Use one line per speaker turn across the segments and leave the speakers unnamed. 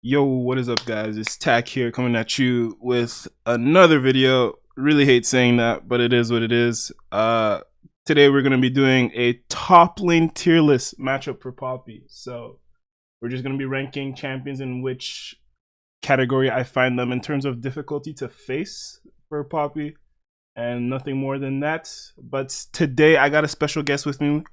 Yo, what is up, guys? It's Tack here coming at you with another video. Really hate saying that, but it is what it is. Today we're gonna be doing a top lane tier list matchup for Poppy. So we're just gonna be ranking champions in which category I find them in terms of difficulty to face for Poppy, and nothing more than that. But today I got a special guest with me.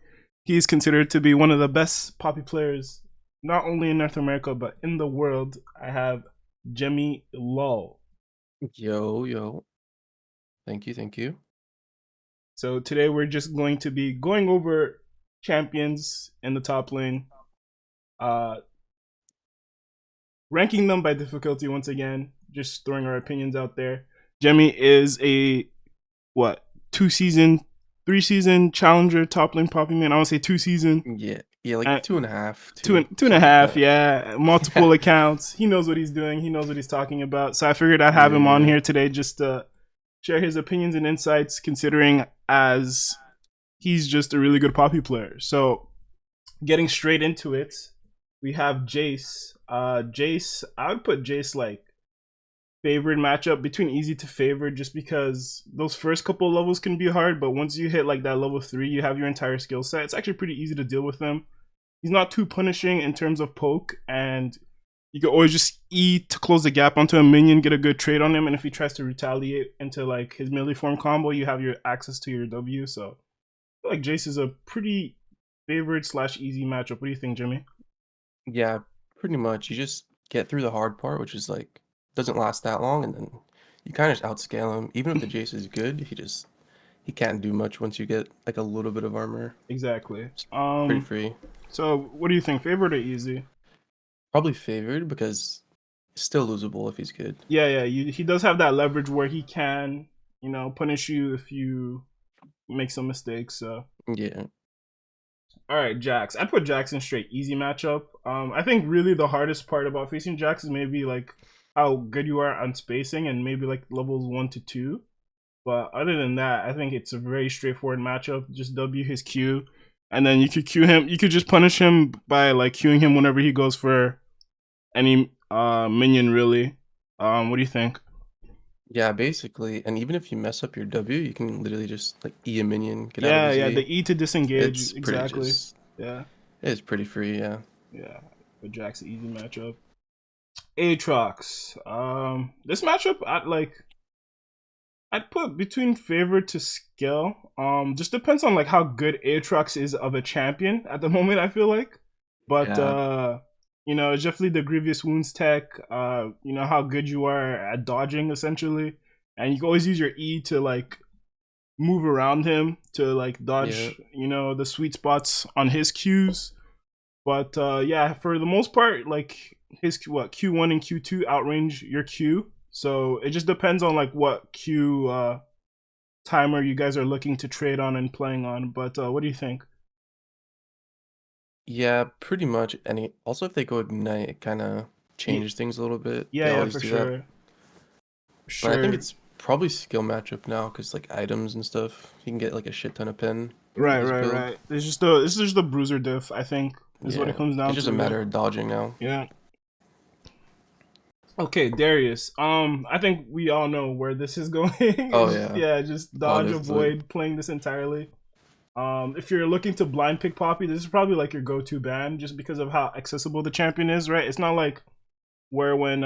He's considered to be one of the best Poppy players, not only in North America but in the world. I have Gemi Lol.
Yo, yo. Thank you, thank you.
So today we're just going to be going over champions in the top lane, uh, ranking them by difficulty once again, just throwing our opinions out there. Gemi is a what 2 season, 3 season challenger top lane Poppy man. I want to say 2 season.
Yeah, like 2.5,
Two and a
something like
half,
that.
yeah. Multiple accounts. He knows what he's doing. He knows what he's talking about. So I figured I'd have
Yeah,
him on
yeah.
here today just to share his opinions and insights, considering as he's just a really good Poppy player. So getting straight into it, we have Jayce. Jayce, I would put Jayce like favorite matchup between easy to favorite, just because those first couple levels can be hard, but once you hit like that level 3, you have your entire skill set. It's actually pretty easy to deal with him. He's not too punishing in terms of poke, and you can always just E to close the gap onto a minion, get a good trade on him, and if he tries to retaliate into like his melee form combo, you have your access to your W. So I feel like Jayce is a pretty favorite slash easy matchup. What do you think, Jimmy?
Yeah, pretty much. You just get through the hard part, which is like doesn't last that long, and then you kind of just outscale him. Even if the Jace is good, he can't do much once you get like a little bit of armor.
Exactly.
It's pretty free.
So what do you think, favorite or easy?
Probably favored because it's still losable if he's good.
Yeah, he does have that leverage where he can, punish you if you make some mistakes. So
Yeah.
all right, Jax. I put Jax in straight easy matchup. I think really the hardest part about facing Jax is maybe like how good you are on spacing and maybe like levels 1 to 2. But other than that, I think it's a very straightforward matchup. Just W his Q, and then you could Q him. You could just punish him by like Qing him whenever he goes for any minion. Really. What do you think?
Yeah, basically. And even if you mess up your W, you can literally just like E a minion, get out of his
Yeah. The
way.
E to disengage.
It's pretty
Exactly.
just
Yeah.
it's pretty free, yeah.
Yeah. But Jax easy matchup. Aatrox. This matchup, I'd put between favorite to skill. Just depends on like how good Aatrox is of a champion at the moment. I feel like, but
Yeah.
it's definitely the grievous wounds tech. How good you are at dodging essentially, and you can always use your E to like move around him to like
Yeah.
dodge. The sweet spots on his Qs. But yeah, for the most part, like his Q1 and Q2 outrange your Q. So it just depends on like what Q timer you guys are looking to trade on and playing on. But what do you think?
Yeah, pretty much. And also if they go Ignite, it kind of
Yeah,
changes things a little bit. They
yeah,
always
for
do that.
sure, for
But I think
sure.
it's probably skill matchup now because like items and stuff, you can get like a shit ton of pen with
Right,
this
right,
build.
right. This is just the bruiser diff. I think is what it
Yeah,
comes
it's
down
just a
to. Yeah,
matter of dodging now.
yeah. Okay, Darius. I think we all know where this is going.
Oh
It's
yeah,
yeah, just dodge,
honestly.
avoid, playing this entirely. If you're looking to blind pick Poppy, this is probably like your go-to ban, just because of how accessible the champion is. Right? It's not like where when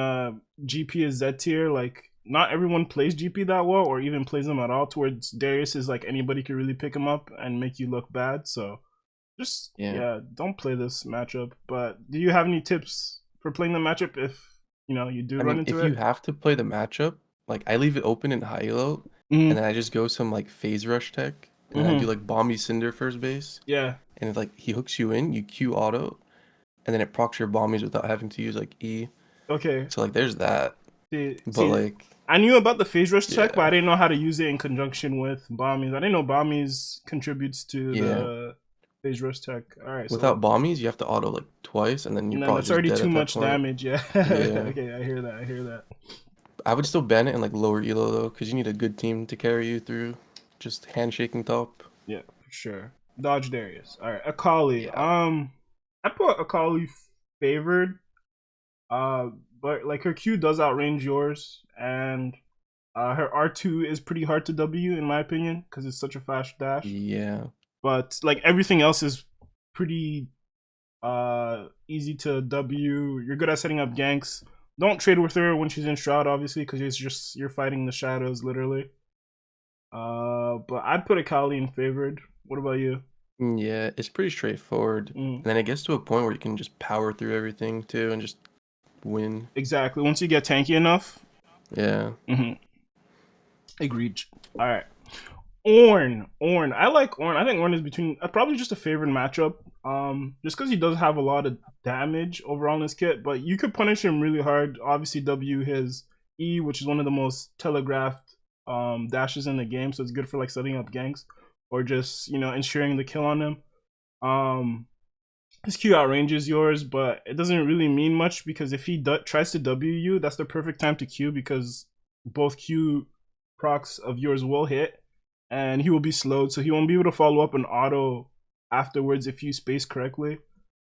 GP is Z tier, like not everyone plays GP that well, or even plays them at all. Towards Darius is like anybody can really pick him up and make you look bad. So just
Yeah.
yeah, don't play this matchup. But do you have any tips for playing the matchup if you do
I
run
mean,
into
if you
it?
have to play the matchup, like I leave it open in high elo, and
Mm-hmm.
then I just go some like phase rush tech, and then I do
Mm-hmm.
like Bomby Cinder first base,
Yeah.
and if like he hooks you in, you Q auto, and then it procs your bombies without having to use like E.
Okay.
So like there's that. But
See,
like
I knew about the phase rush tech, but I
yeah,
didn't know how to use it in conjunction with Bombies. I didn't know Bombies contributes to
yeah.
the phase rush tech. All right, so
Without bombies, you have to auto like twice, and then you're
no,
probably
that's
just
already
dead
too
at that
much
point.
damage. Yeah.
Yeah.
Okay, I hear that. I hear that.
I would still ban it in like lower elo though, because you need a good team to carry you through just handshaking top.
Yeah, for sure. Dodge Darius. All right, Akali.
Yeah.
I put Akali favored. But like her Q does outrange yours, and her R2 is pretty hard to W in my opinion because it's such a fast dash.
Yeah.
But like everything else is pretty easy to W. You're good at setting up ganks. Don't trade with her when she's in Shroud, obviously, because it's just you're fighting the shadows literally. But I'd put Akali in favored. What about you?
Yeah, it's pretty straightforward.
Mm,
And then it gets to a point where you can just power through everything too and just win.
exactly. Once you get tanky enough.
Yeah.
Mm-hmm. Agreed. All right. Ornn. I like Ornn. I think Ornn is between probably just a favorite matchup. Just because he does have a lot of damage overall in his kit, but you could punish him really hard. Obviously, W his E, which is one of the most telegraphed dashes in the game, so it's good for like setting up ganks or just ensuring the kill on him. Um, his Q outranges yours, but it doesn't really mean much because if he tries to W you, that's the perfect time to Q because both Q procs of yours will hit and he will be slowed, so he won't be able to follow up an auto afterwards if you space correctly.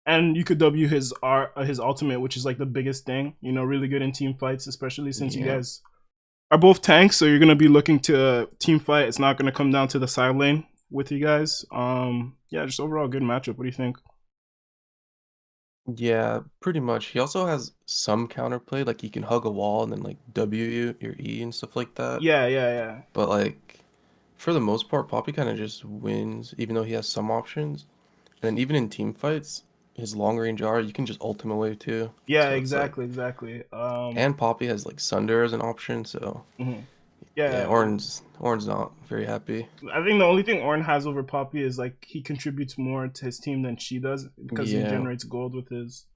And you could W his ultimate, which is like the biggest thing. Really good in team fights, especially since you
Yeah.
guys are both tanks, so you're gonna be looking to team fight. It's not gonna come down to the side lane with you guys. Yeah, just overall good matchup. What do you think?
Yeah, pretty much. He also has some counterplay, like he can hug a wall and then like W you, your E and stuff like that.
Yeah, yeah, yeah.
But like for the most part, Poppy kind of just wins, even though he has some options. And then even in team fights, his long range R, you can just ult him away too.
Yeah,
So it's like,
exactly, exactly.
and Poppy has like Sunder as an option. So
Mhm.
yeah,
Yeah,
Ornn's not very happy.
I think the only thing Ornn has over Poppy is like he contributes more to his team than she does because he
Yeah,
generates gold with his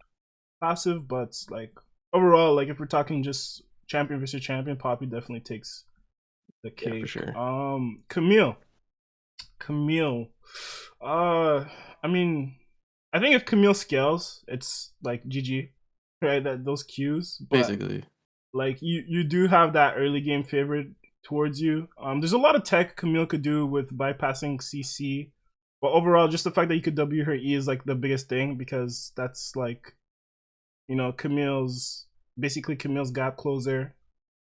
passive. But like overall, like if we're talking just champion versus champion, Poppy definitely takes the
yeah, for
cake.
sure.
Camille. Uh, I mean, I think if Camille scales, it's like GG, right? That those Qs, but
Basically,
like you do have that early game favorite towards you. There's a lot of tech Camille could do with bypassing CC, but overall, just the fact that you could W her E is like the biggest thing because that's like Camille's basically Camille's gap closer.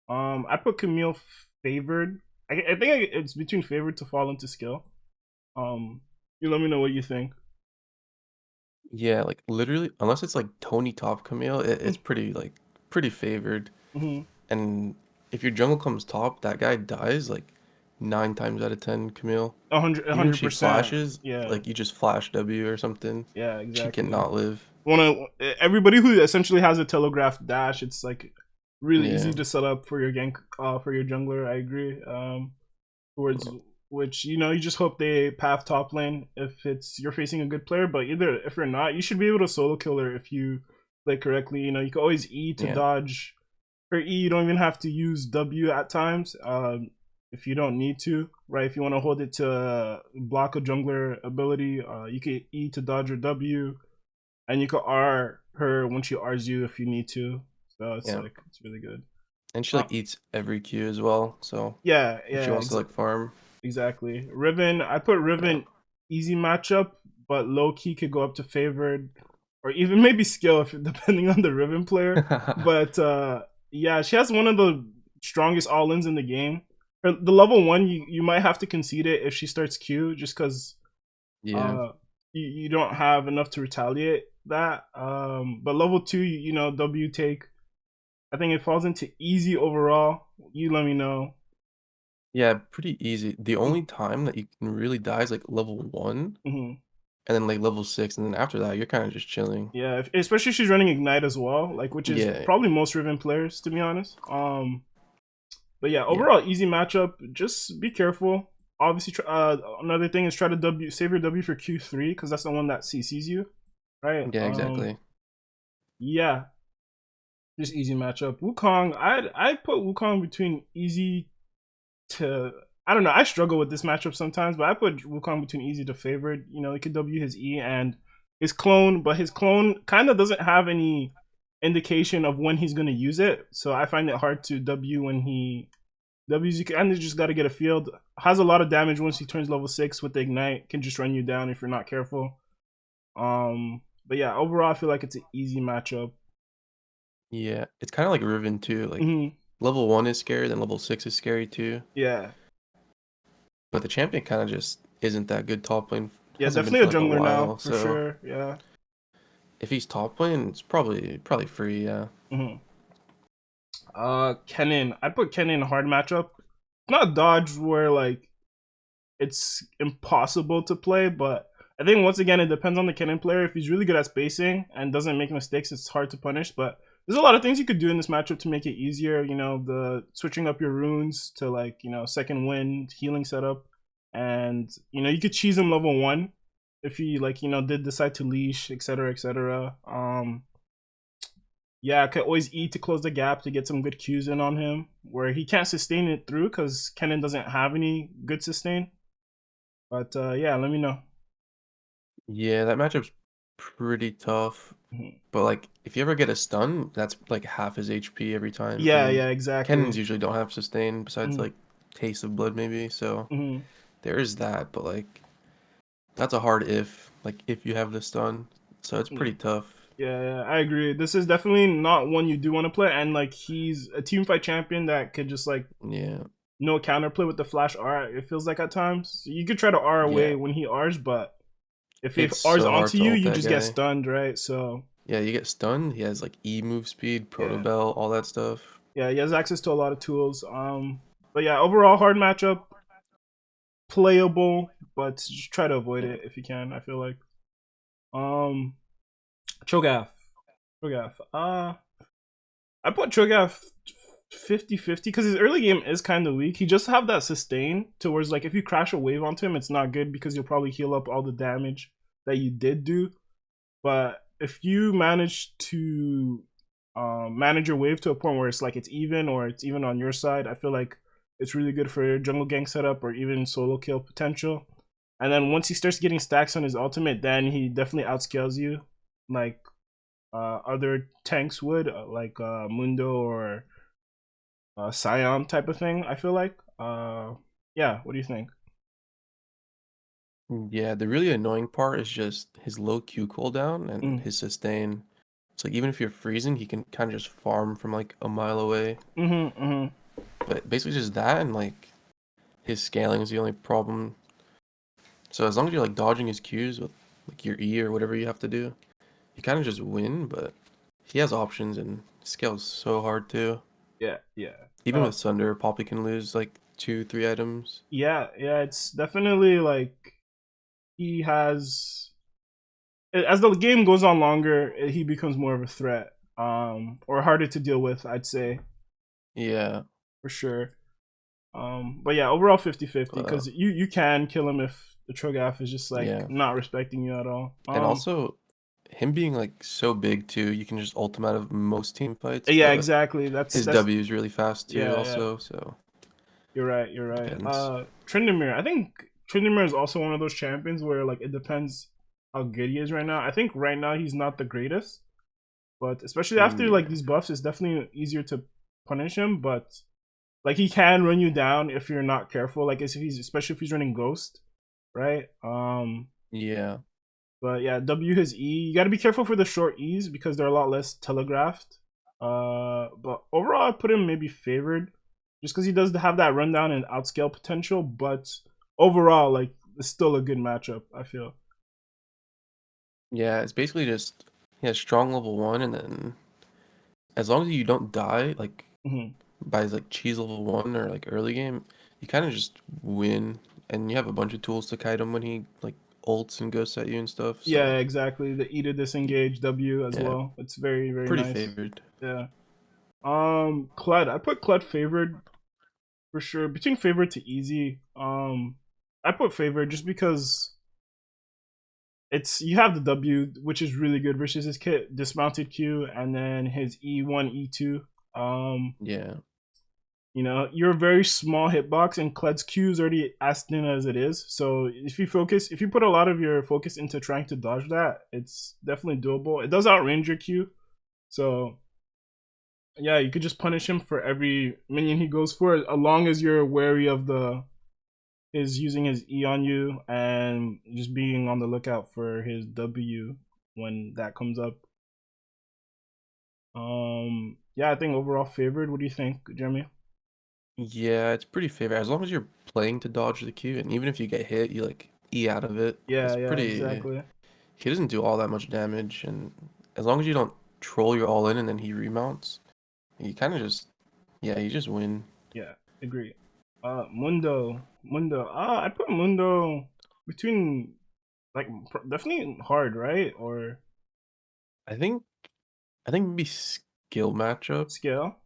I put Camille favored. I think it's between favored to fall into skill. You let me know what you think.
yeah, like literally, unless it's like Tony top Camille, it's pretty favored.
Mm-hmm.
And if your jungle comes top, that guy dies like 9 times out of 10, Camille.
A hundred, a
Even if
hundred
she
percent.
flashes,
Yeah,
like you just flash W or something,
yeah,
she
exactly.
cannot live.
Everybody who essentially has a telegraph dash, it's like really easy
Yeah,
to set up for your gank, for your jungler. I agree. Towards which you just hope they path top lane if it's you're facing a good player. But either if you're not, you should be able to solo kill her if you play correctly. You can always E to
yeah,
dodge. For E, you don't even have to use W at times. If you don't need to, right? If you want to hold it to block a jungler ability, you can E to dodge or W, and you can R her when she R's you if you need to. So it's
yeah.
like it's really good.
And she
Uh,
like eats every Q as well, so
yeah,
if she
yeah,
wants to like farm,
exactly. Riven, I put
yeah.
Riven easy matchup, but low key could go up to favored, or even maybe skill if depending on the Riven player. But yeah, she has one of the strongest all ins in the game. The level one, you might have to concede it if she starts Q, just because
Yeah.
uh you don't have enough to retaliate that. But level two, W take. I think it falls into easy overall. You let me know.
Yeah, pretty easy. The only time that you can really die is like level 1
Mm-hmm.
and then like level 6, and then after that you're kind of just chilling.
Yeah, especially if she's running Ignite as well, like which is
Yeah,
probably most Riven players to be honest. But yeah,
yeah,
overall easy matchup. Just be careful. Obviously, another thing is try to save your W for Q3 because that's the one that CCs you, right?
yeah, exactly.
Yeah, just easy matchup. Wukong, I put Wukong between easy to I don't know. I struggle with this matchup sometimes, but I put Wukong between easy to favored. He could W his E and his clone, but his clone kind of doesn't have any indication of when he's going to use it. So I find it hard to W when he W's. You kind of just got to get a field. Has a lot of damage once he turns level 6 with the Ignite. Can just run you down if you're not careful. But yeah, overall, I feel like it's an easy matchup.
Yeah, it's kind of like Riven too. Like
Hmm.
level 1 is scary, then level 6 is scary too.
Yeah.
But the champion kind of just isn't that good top lane.
Yeah,
Hasn't been
definitely
for
a
like a
jungler now,
while.
for
So
sure. Yeah.
if he's top lane, it's probably free. Yeah.
Hmm. Kennen. I'd put Kennen in a hard matchup. Not dodge where like it's impossible to play, but I think once again it depends on the Kennen player. If he's really good at spacing and doesn't make mistakes, it's hard to punish. But there's a lot of things you could do in this matchup to make it easier. You know, the switching up your runes to like, you know, second wind, healing setup. And, you know, you could cheese him level 1 if he like, you know, did decide to leash, etc. etc. Yeah, I could always E to close the gap to get some good Qs in on him where he can't sustain it through because Kennen doesn't have any good sustain. But yeah, let me know.
Yeah, that matchup's pretty tough.
Mhm.
But like if you ever get a stun, that's like half his HP every time.
Yeah,
And
yeah, exactly.
Cannons usually don't have sustain besides
Hmm.
like Taste of Blood maybe. So
Hmm.
there is that, but like that's a hard if, like if you have the stun. So it's pretty tough.
Yeah, yeah, I agree. This is definitely not one you do want to play, and like he's a team fight champion that could just like
Yeah.
no counterplay with the flash R. It feels like at times you could try to R away
Yeah.
when he R's, but if he
It's
R's
so hard
onto
to
you,
ult
you
that
just get
guy.
stunned, right? So
Yeah, you get stunned. He has like E move speed, Proto
yeah,
Bell, all that stuff.
yeah, he has access to a lot of tools. But yeah, overall hard matchup, playable, but just try to avoid
Yeah.
it if you can. I feel like um Cho'Gath, Cho'Gath. I put Cho'Gath 50-50 because his early game is kind of weak. He just have that sustain towards like if you crash a wave onto him, it's not good because you'll probably heal up all the damage that you did do. But if you manage to manage your wave to a point where it's like it's even or it's even on your side, I feel like it's really good for jungle gank setup or even solo kill potential. And then once he starts getting stacks on his ultimate, then he definitely outscales you, like other tanks would, like Mundo or Scion type of thing. I feel like. Yeah. What do you think?
Yeah, the really annoying part is just his low Q cooldown and
Mm.
his sustain. It's like even if you're freezing, he can kind of just farm from like a mile away.
Mhm. Mhm.
But basically just that and like his scaling is the only problem. So as long as you're like dodging his Qs with like your E or whatever you have to do, you kind of just win, but he has options and scales so hard too.
Yeah. Yeah.
Even with Sunder, Poppy can lose like 2, 3 items.
Yeah. Yeah. It's definitely like he has as the game goes on longer, he becomes more of a threat, or harder to deal with. I'd say
Yeah,
for sure. But yeah, overall 50-50
but
because you can kill him if the Trogath is just like
yeah.
not respecting you at all.
And also him being like so big too, you can just ult him out of most team fights,
Yeah,
but
exactly. That's
his
that's
W is really fast too
yeah, yeah.
also, so
You're right. You're right.
depends.
Tryndamere. I think Tryndamere is also one of those champions where like it depends how good he is right now. I think right now he's not the greatest, but especially after like
Yeah.
these buffs, it's definitely easier to punish him. But like he can run you down if you're not careful. Like if he's especially if he's running Ghost, right?
Yeah.
But yeah, W his E. You got to be careful for the short E's because they're a lot less telegraphed. But overall, I put him maybe favored, just because he does have that rundown and outscale potential. But overall, like it's still a good matchup. I feel.
Yeah, it's basically just he has strong level 1 and then as long as you don't die like
Hmm.
by like cheese level 1 or like early game, you kind of just win and you have a bunch of tools to kite him when he like ults and ghosts at you and stuff, so
Yeah, exactly. The E to disengage W as
yeah,
well. It's very very
pretty
nice.
favored.
Yeah. Kled. I put Kled favored for sure. Between favored to easy. I put favored just because it's you have the W, which is really good versus his kit dismounted Q, and then his E1, E2. Um,
Yeah.
you know, you're a very small hitbox, and Kled's Q is already as thin as it is. So if you put a lot of your focus into trying to dodge that, it's definitely doable. It does outrange your Q, so yeah, you could just punish him for every minion he goes for, as long as you're wary of the is using his E on you and just being on the lookout for his W when that comes up. Yeah, I think overall favored. What do you think, Jeremy?
Yeah, it's pretty favorite. As long as you're playing to dodge the Q, and even if you get hit, you like E out of it.
Yeah,
It's
yeah,
pretty.
exactly.
He doesn't do all that much damage, and as long as you don't troll your all in and then he remounts, you kind of just, yeah, you just win.
Yeah, agree. Mundo. I'd put Mundo between like definitely hard, right? Or
I think, I think maybe skill matchup
scale.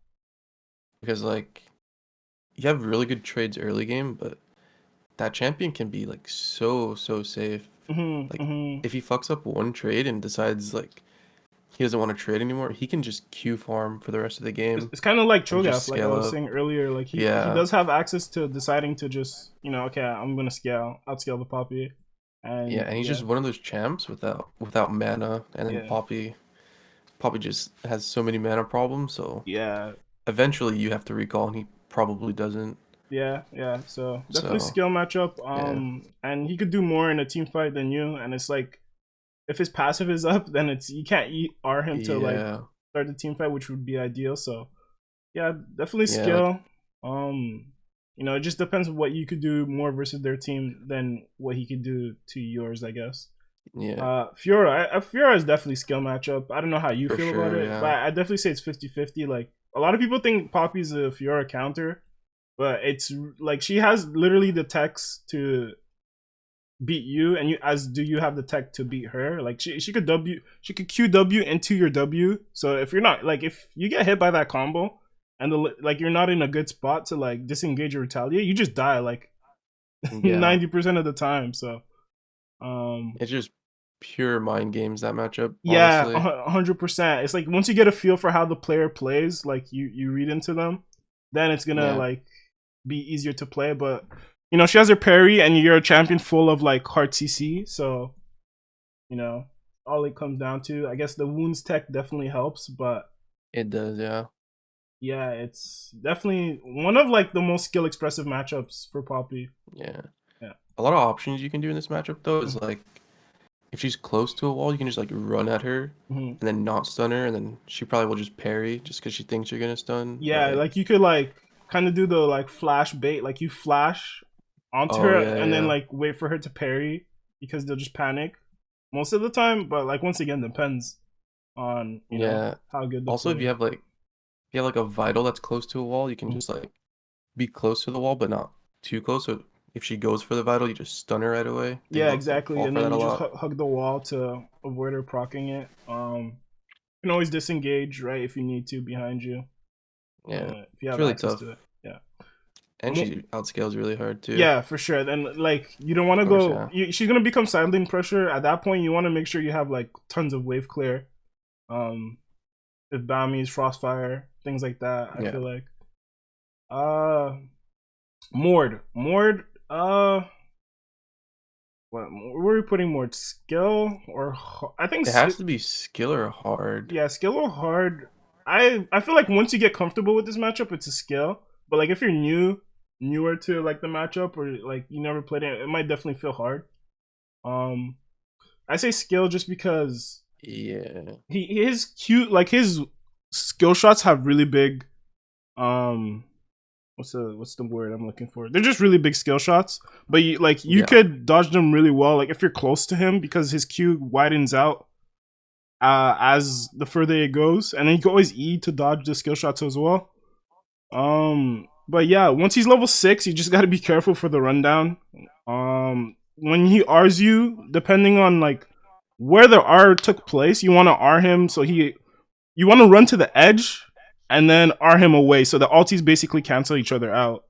because like you have really good trades early game, but that champion can be like so safe.
Mm-hmm,
Like
mm-hmm.
if he fucks up one trade and decides like he doesn't want to trade anymore, he can just Q farm for the rest of the game
It's kind of like
and just
Cho'Gath, like I
scale
was
up.
saying earlier. Like he
Yeah,
does have access to deciding to just okay, I'm gonna outscale the Poppy,
yeah,
and
and he's
yeah,
just one of those champs without mana, and then
yeah,
Poppy just has so many mana problems. So
yeah,
eventually you have to recall, and he probably doesn't.
yeah. So definitely
So
skill matchup.
yeah,
And he could do more in a team fight than you. And it's like if his passive is up, then it's you can't R him to like
yeah,
start the team fight, which would be ideal. So yeah, definitely
yeah, like
skill. It just depends on what you could do more versus their team than what he could do to yours, I guess.
yeah,
Fiora is definitely skill matchup. I don't know how you
for
feel about
sure,
it, but
yeah,
I definitely say it's 50-50. Like a lot of people think Poppy's a Fiora counter, but it's like she has literally the techs to beat you, and you as do you have the tech to beat her. Like she could QW into your W. So if you're not like if you get hit by that combo and like you're not in a good spot to like disengage or retaliate, you just die like
yeah.
90% of the time. So
It's just pure mind games that matchup,
yeah,
honestly.
100%. It's like once you get a feel for how the player plays, like you read into them, then it's gonna
Yeah,
like be easier to play. But she has her parry, and you're a champion full of like hard CC, so you know all it comes down to. I guess the wounds tech definitely helps, but
it does. Yeah,
yeah, it's definitely one of like the most skill expressive matchups for Poppy.
yeah.
Yeah.
A lot of options you can do in this matchup though is like if she's close to a wall, you can just like run at her
Mm-hmm.
and then not stun her, and then she probably will just parry just because she thinks you're gonna stun.
Yeah,
Like,
like you could like kind of do the like flash bait, like you flash onto
oh
her
yeah,
and then
yeah,
like wait for her to parry because they'll just panic most of the time. But like once again, depends on
yeah.
how good the
Also, if
player.
you have like a vital that's close to a wall, you can
Mhm.
just like be close to the wall, but not too close. So if she goes for the vital, you just stun her right away. They
Yeah,
both like
exactly.
fall
And
for
then
that a
you just
lot.
hug the wall to avoid her procking it. You can always disengage right if you need to behind you.
Yeah,
If you
it's
have
really
access
tough,
to it. Yeah.
and she outscales really hard too.
Yeah, for sure. Then like you don't want
Of
to
course,
go.
yeah,
She's gonna become silent pressure. At that point, you want to make sure you have like tons of wave clear. Um, if Bami's Frostfire, things like that. I
yeah.
feel like. Uh, Mord. What? Where are we putting Mord? Skill or I think
It has to be skill or hard.
yeah, skill or hard. I feel like once you get comfortable with this matchup, it's a skill. But like if you're newer to like the matchup or like you never played it, it might definitely feel hard. Um, I say skill just because
Yeah,
his cute like his skill shots have really big um what's the word I'm looking for? They're just really big skill shots, but you
yeah,
could dodge them really well. Like if you're close to him because his Q widens out as the further it goes, and then you can always E to dodge the skill shots as well. But yeah, once he's level 6, you just got to be careful for the rundown. When he R's you, depending on like where the R took place, you want to R him so you want to run to the edge and then R him away so the alties basically cancel each other out.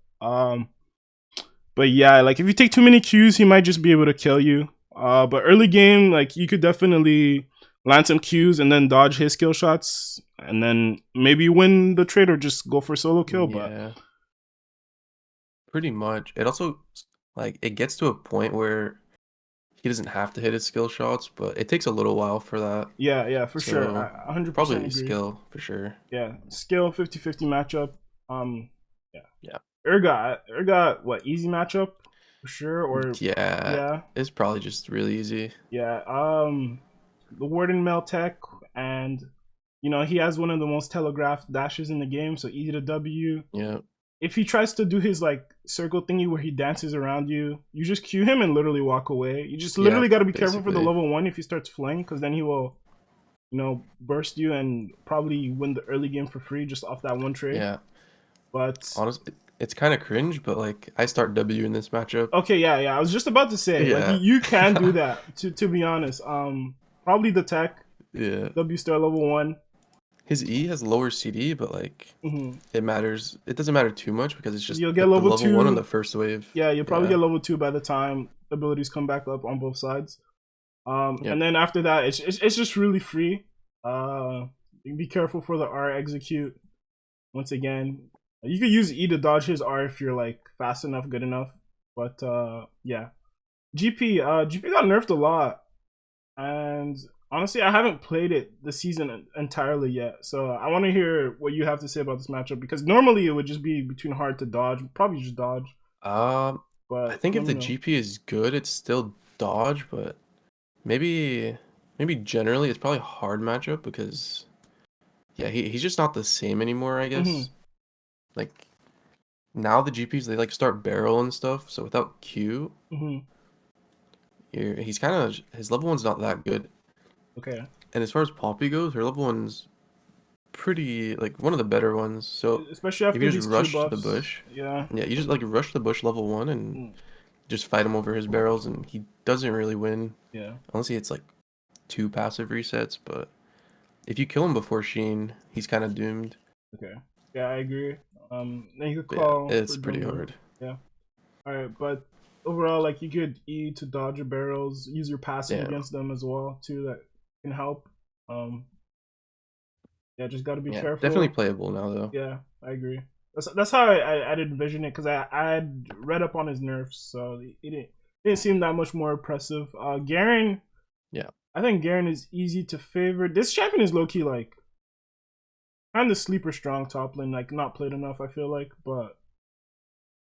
But yeah, like if you take too many Qs, he might just be able to kill you. But early game, like you could definitely land some Qs and then dodge his skill shots, and then maybe win the trade or just go for solo kill. But
yeah. Pretty much. It also like it gets to a point where he doesn't have to hit his skill shots, but it takes a little while for that.
yeah, for sure,
So
I 100%
probably
agree.
skill for sure.
Yeah, skill 50-50 matchup. Yeah,
Yeah.
Urgot, what easy matchup for sure, or
Yeah.
yeah,
It's probably just really easy.
yeah. The Warden Mel Tech and You know, he has one of the most telegraphed dashes in the game, so E to W.
Yeah.
If he tries to do his like circle thingy where he dances around you, you just Q him and literally walk away. You just
Yeah,
literally got to be careful for the
basically.
level 1 if he starts flaying, because then he will, you know, burst you and probably win the early game for free just off that one trade.
Yeah.
But
Honestly, it's kind of cringe, but like I start W in this matchup.
okay, yeah, I was just about to say, like,
Yeah.
you can do that. To be honest, probably the tech
Yeah.
W star level 1.
His E has lower CD, but like
Mm-hmm.
it matters. It doesn't matter too much because it's just
You'll get
like the
level
level 1 on
2.
the first wave.
Yeah, you'll probably
Yeah.
get level 2 by the time abilities come back up on both sides.
Yep.
And then after that, it's just really free. Be careful for the R execute. Once again, you could use E to dodge his R if you're like fast enough, good enough. But yeah, GP got nerfed a lot, and honestly, I haven't played it this season entirely yet. So I want to hear what you have to say about this matchup, because normally it would just be between hard to dodge, probably just dodge.
Um, I
But
think
let
if
me
the
know.
GP is good, it's still dodge, but maybe generally it's probably a hard matchup because yeah, he's just not the same anymore, I
Mm-hmm.
guess. Like now the GPs they like start barrel and stuff, so without Q,
Mm-hmm.
he's kind of his level one's not that good.
Okay.
And as far as Poppy goes, her level one's pretty like one of the better ones. So
Especially
if
after
you just
these Q
rush to the
buffs.
bush,
Yeah.
yeah, you just like rush the bush level one and
Mm,
just fight him over his barrels, and he doesn't really win
yeah.
unless he hits like 2 passive resets. But if you kill him before Sheen, he's kind of doomed.
Okay. Yeah, I agree. Then you could
But yeah,
call for
it's pretty
jungle.
hard.
Yeah. All right, but overall, like, you could E to dodge your barrels, use your passive
Yeah,
against them as well too. That can help. Um, yeah, just got to be
yeah, definitely
careful.
playable now though.
Yeah, I agree. That's how I'd envision it, because I had read up on his nerfs, so it didn't seem that much more oppressive. Garen,
Yeah.
I think Garen is easy to favor. This champion is low key like kind of sleeper strong top lane, like not played enough, I feel like. But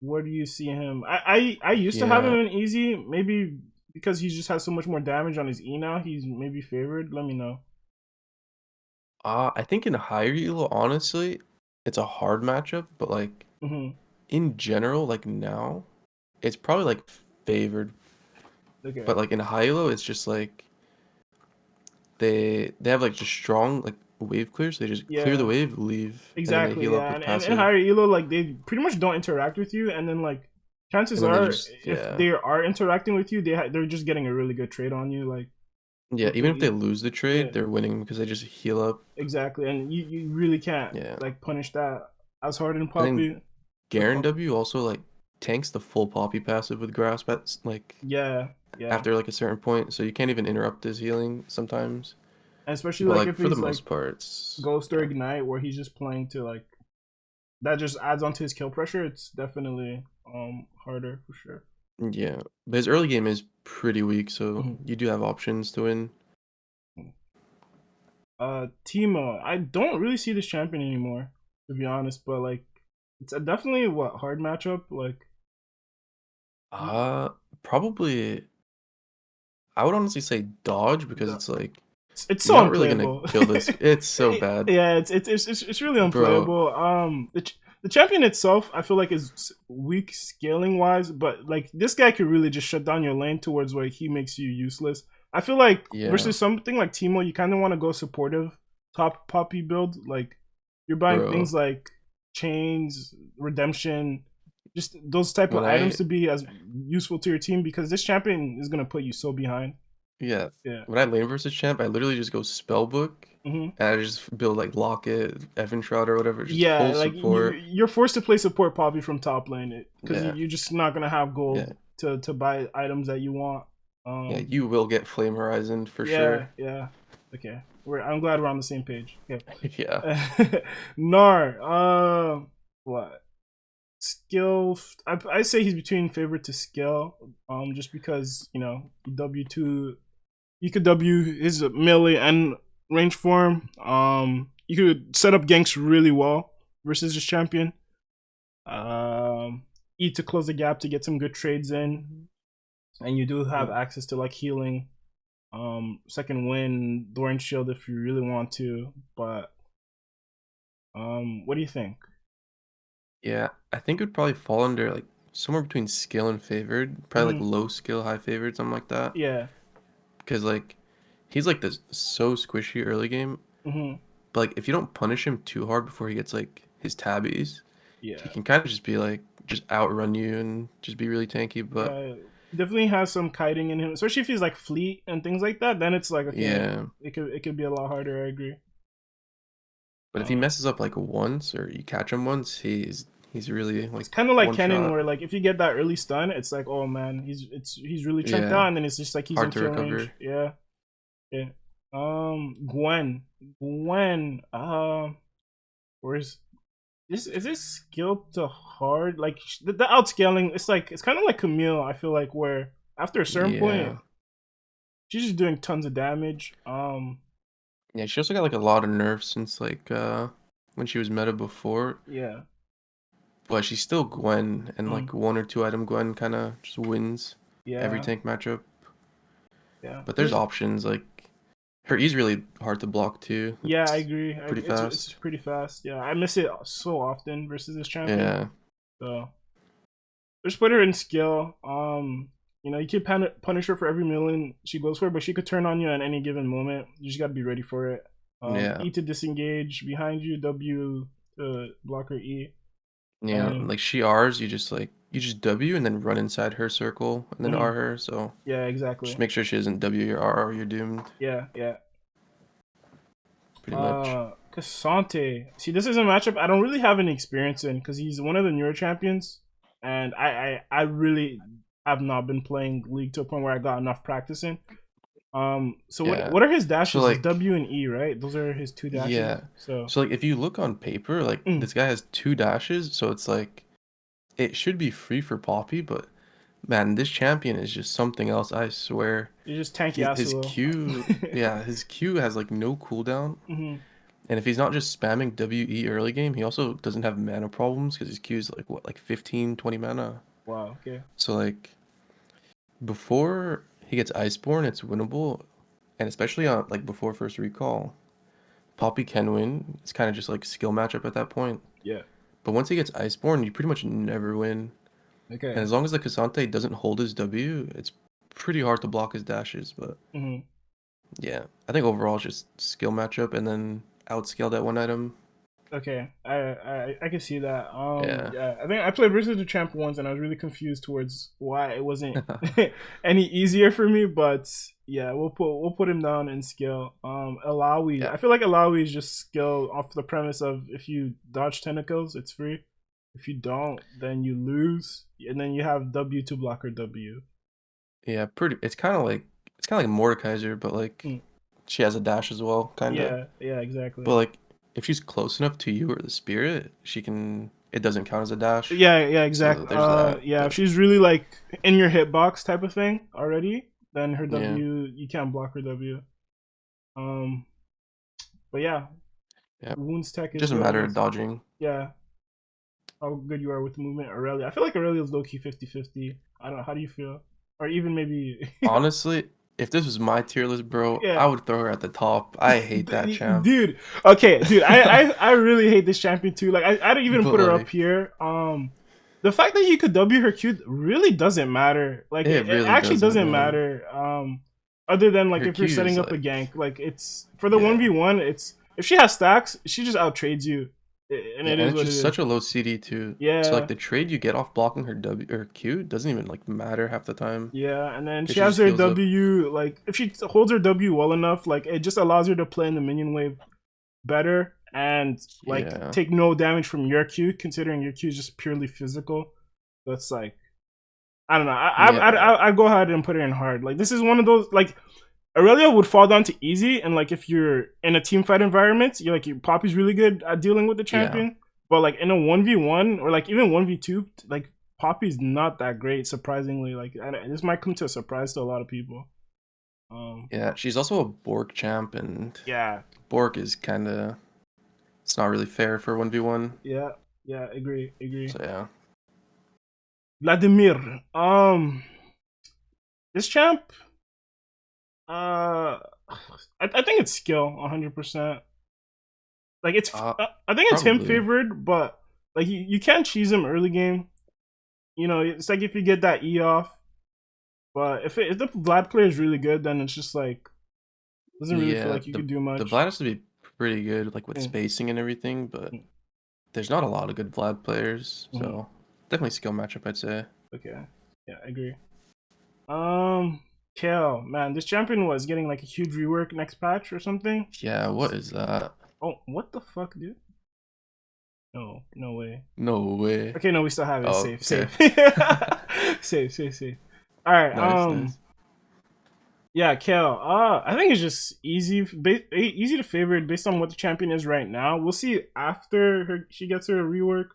where do you see him? I used to have him
Yeah.
in easy, maybe because he just has so much more damage on his E now. He's maybe favored. Let me know.
I think in higher elo, honestly, it's a hard matchup, but like
Mm-hmm.
in general, like now, it's probably like favored.
Okay.
But like in high elo, it's just like they have like just strong like wave clear, so they just clear the
Yeah.
wave, leave, and then they
Exactly.
heal up
Yeah.
with
And
passive.
higher elo, like, they pretty much don't interact with you, and then like chances
And then they
are,
just
if
yeah.
they are interacting with you, they're just getting a really good trade on you, like
Yeah, even if they
completely.
lose the
Yeah.
trade, they're winning because they just heal up.
Exactly. And you really can't
Yeah.
like punish that as hard in
And then
Poppy with
Garen
Poppy.
W also like tanks the full Poppy passive with grasp at like
Yeah. Yeah.
after like a certain point, so you can't even interrupt his healing sometimes.
And especially
But
like
like
if
for the
he's like
most part, it's
Ghost or
yeah.
Ignite, where he's just playing to like, that just adds on to his kill pressure. It's definitely harder for sure.
Yeah. But his early game is pretty weak, so
Mhm.
you do have options to win.
Timo, I don't really see this champion anymore, to be honest. But like, it's a definitely what hard matchup. Like,
Uh Probably I would honestly say dodge because
the,
it's like
it's
you're
so
not really gonna
unplayable.
kill this. It's so bad.
Yeah, it's really
Bro,
unplayable. The champion itself, I feel like, is weak scaling wise, but like this guy could really just shut down your lane towards where he makes you useless. I feel like
yeah,
versus something like Timo, you kind of want to go supportive top poppy build. Like, you're buying
bro.
things like chains, redemption, just those type of
When
items
I
to be as useful to your team, because this champion is gonna put you so behind.
yeah,
Yeah.
when I lane versus champ, I literally just go spellbook
Hmm.
and I just build like Locket, Evan Shroud or whatever, just
Yeah,
full
like
support.
you're forced to play support Poppy from top lane, because
Yeah,
you're just not gonna have
yeah,
gold to buy items that you want.
yeah.
Um,
You will get Flame Horizon for
yeah,
sure.
yeah. Okay, I'm glad we're on the same page. Okay,
Yeah.
Gnar. What skill? I say he's between favorite to skill. Just because W2, you could W his melee and range form. You could set up ganks really well versus this champion. Um, E to close the gap to get some good trades in, and you do have access to like healing. Second win, Thorn Shield if you really want to. But what do you think?
Yeah, I think it would probably fall under like somewhere between skill and favored, probably like
Mm-hmm.
low skill, high favored, something like that.
Yeah.
Because like he's like this so squishy early game,
Mm-hmm.
but like if you don't punish him too hard before he gets like his tabbies, he
Yeah.
can kind of just be like just outrun you and just be really tanky. But
Yeah. He definitely has some kiting in him, especially if he's like fleet and things like that. Then it's like okay,
yeah,
it could be a lot harder. I agree.
but if he messes up like once or you catch him once, he's really
It's
like
kind of like
one
Kennen,
shot.
where like if you get that early stun, it's like oh man, he's really chunked
Yeah,
out, and then it's just like he's in
hard to
kill
recover.
range. Yeah, yeah. Gwen. Where's this? Is this skill to hard? Like the outscaling, it's kind of like Camille. I feel like where after a certain point,
Yeah,
she's just doing tons of damage.
yeah. She also got like a lot of nerfs since like when she was meta before.
Yeah.
But she's still Gwen, and
Mm,
like one or two item Gwen kind of just wins every
yeah.
tank matchup.
Yeah.
But there's options like her E's really hard to block too.
Yeah, I
It's
agree.
pretty
It's
fast.
pretty fast. Yeah, I miss it so often versus this champion.
Yeah,
So just put her in skill. You can punish her for every million she goes for, but she could turn on you at any given moment. You just gotta be ready for it.
yeah,
E to disengage behind you. W to block her E.
yeah.
And
Like she R's, you just W and then run inside her circle and then
mhm,
R her. So
yeah,
just
exactly.
make sure she doesn't W your R or you're doomed.
Yeah, yeah.
Pretty much.
Cassante. See, this is a matchup I don't really have any experience in because he's one of the newer champions, and I really have not been playing League to a point where I got enough practice in. So
Yeah.
what are his
So
dashes? His
like
W and E, right? Those are his two dashes.
yeah.
So
So like if you look on paper, like
mm,
this guy has two dashes, so it's like it should be free for Poppy, but man, this champion is just something else, I swear.
you just tank
His
Yasuo.
Q, yeah, his Q has like no cooldown.
hmm
And if he's not just spamming WE early game, he also doesn't have mana problems because his Q is like what, like 15, 20 mana.
Wow. Okay.
So like before he gets Iceborne, it's winnable. And especially on like before first recall, Poppy can win. It's kind of just like skill matchup at that point.
Yeah.
But once he gets Iceborne, you pretty much never win. And
Okay.
as long as the Cassante doesn't hold his W, it's pretty hard to block his dashes. But
hmm
yeah, I think overall it's just skill matchup and then outscale that one item.
Okay, I can see that.
Yeah.
Yeah, I think I played versus the champ once, and I was really confused towards why it wasn't any easier for me. But yeah, we'll put him down in skill. Illaoi,
Yeah.
I feel like Illaoi is just skill off the premise of if you dodge tentacles, it's free. If you don't, then you lose, and then you have W to block her W.
Yeah, pretty it's kind of like Mordekaiser, but like
Mm.
she has a dash as well, kind of.
Yeah, yeah,
But
exactly.
like if she's close enough to you or the spirit, she can it doesn't count as a dash.
Yeah, yeah,
So
exactly.
there's that.
Yeah, if
But
she's really like in your hitbox type of thing already, then her
yeah.
W, you can't block her W. Um, but yeah,
Yeah.
wounds tech
It
is
doesn't
good.
matter dodging.
Yeah, how good you are with movement. Aurelia, I feel like Aurelia is low key 50-50. I don't know. How do you feel? Or even maybe,
Honestly, if this was my tier list, bro, I
yeah.
would throw her at the top. I hate that champ.
Dude, okay, dude, I really hate this champion too. Like I don't even
But
put her up
like
here. The fact that you could W her Q really doesn't matter. Like
it
it
really
actually
doesn't,
doesn't
man.
matter. Other than like
Her
if you're
Q
setting
is
up a
like
gank, like it's for the one
yeah.
v one. It's if she has stacks, she just out trades you, and
Yeah,
it
and
is
it's
what it
just
is.
such a low CD too. So like
Yeah,
the trade you get off blocking her W or Q doesn't even like matter half the time
yeah, and then
because
she
she
has
just
her
heals up.
W. Like if she holds her W well enough, like it just allows her to play in the minion wave better and like
Yeah,
take no damage from your Q, considering your Q is just purely physical. That's like I don't know.
yeah,
I go ahead and put it in hard. Like this is one of those like Aurelia would fall down to easy, and like if you're in a team fight environment, you're like Poppy's really good at dealing with the
yeah,
champion. But like in a 1v1 or like even 1v2, like Poppy's not that great. Surprisingly, like this might come to a surprise to a lot of people.
yeah. She's also a Bork champ, and
Yeah,
Bork is kind of it's not really fair for 1v1.
yeah, yeah. Agree, agree.
So yeah,
Vladimir. This champ, Uh, I think it's skill 100%. Like it's
Uh,
I think it's him
Probably.
favored, but like you can't cheese him early game. You know, it's like if you get that E off, but if the Vlad player is really good, then it's just like doesn't really feel
Yeah,
like you could do
the
much.
Vlad has to be pretty good, like with
Mm,
spacing and everything, but
mm,
there's not a lot of good Vlad players,
mm.
so definitely skill matchup, I'd say.
Okay, yeah, I agree. Um, Kayle, man, this champion was getting like a huge rework next patch or something.
Yeah, what is that?
Oh, what the fuck, dude? No, no way.
No way.
Okay, no, we still have it.
Oh,
Safe,
okay.
safe, safe, safe, safe. All right.
Nice, nice.
Yeah, Kayle. I think it's just easy to favorite based on what the champion is right now. We'll see after she gets her rework,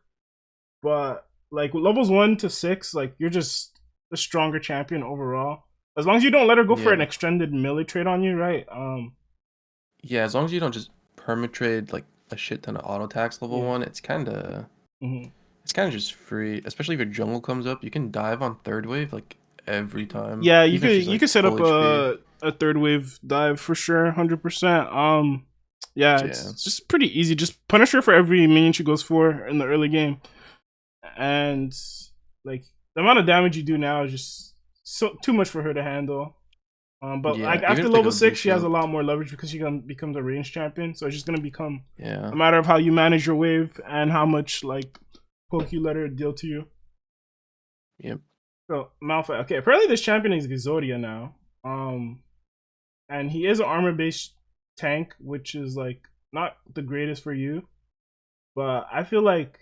but like levels 1 to 6, like you're just the stronger champion overall. As long as you don't let her go for an
Yeah.
extended melee trade on you, right?
Yeah, as long as you don't just permatrade like a shit ton of auto attacks level
Yeah.
1,
Hmm.
it's kinda just free. Especially if your jungle comes up, you can dive on third wave like every time.
Yeah,
Even if she's
you
like
could set
full
up
HP.
a third wave dive for sure, 100%. Yeah,
Yeah.
it's just pretty easy. Just punish her for every minion she goes for in the early game, and like the amount of damage you do now is just so too much for her to handle. But
Yeah.
like
Even
after
if they
level
go
6, she has a
D-shield.
lot more leverage because becomes a range champion. So it's just gonna become
Yeah.
a matter of how you manage your wave and how much like poke you let her deal to you.
Yep.
So Malphite. Okay, apparently this champion is Exodia now. And he is an armor based tank, which is like not the greatest for you. But I feel like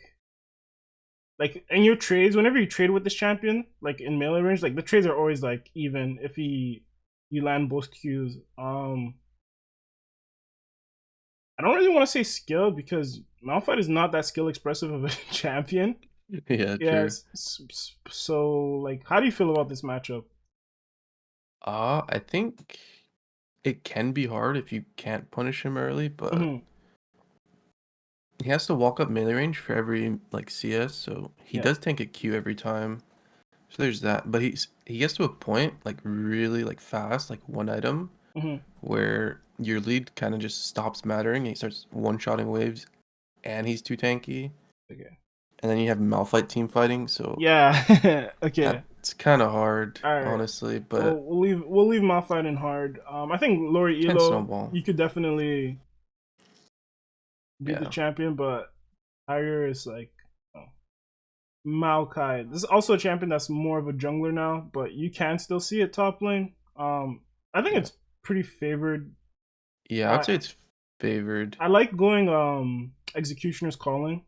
in your trades, whenever you trade with this champion, like in melee range, like the trades are always like even if you land both Qs. I don't really want to say skill because Malphite is not that skill expressive of a champion.
Yeah, true.
Yes. So like, how do you feel about this matchup?
I think it can be hard if you can't punish him early, but
Hmm.
he has to walk up melee range for every like CS, so he
Yeah.
does tank a Q every time. So there's that. But he gets to a point like really like fast, like one item,
Hmm.
where your lead kind of just stops mattering and he starts one-shotting waves and he's too tanky.
Okay.
And then you have Malphite team fighting, so
Yeah. Okay.
that's kind of hard,
All right.
honestly,
Well,
but
we'll leave Malphite in hard. I think Lori
can
Elo,
snowball.
you could definitely beat the
Yeah.
champion, but Higher is like oh, Maokai. This is also a champion that's more of a jungler now, but you can still see it top lane. I think
Yeah.
it's pretty favored.
Yeah, I would
I
say it's favored.
I like going Executioner's Calling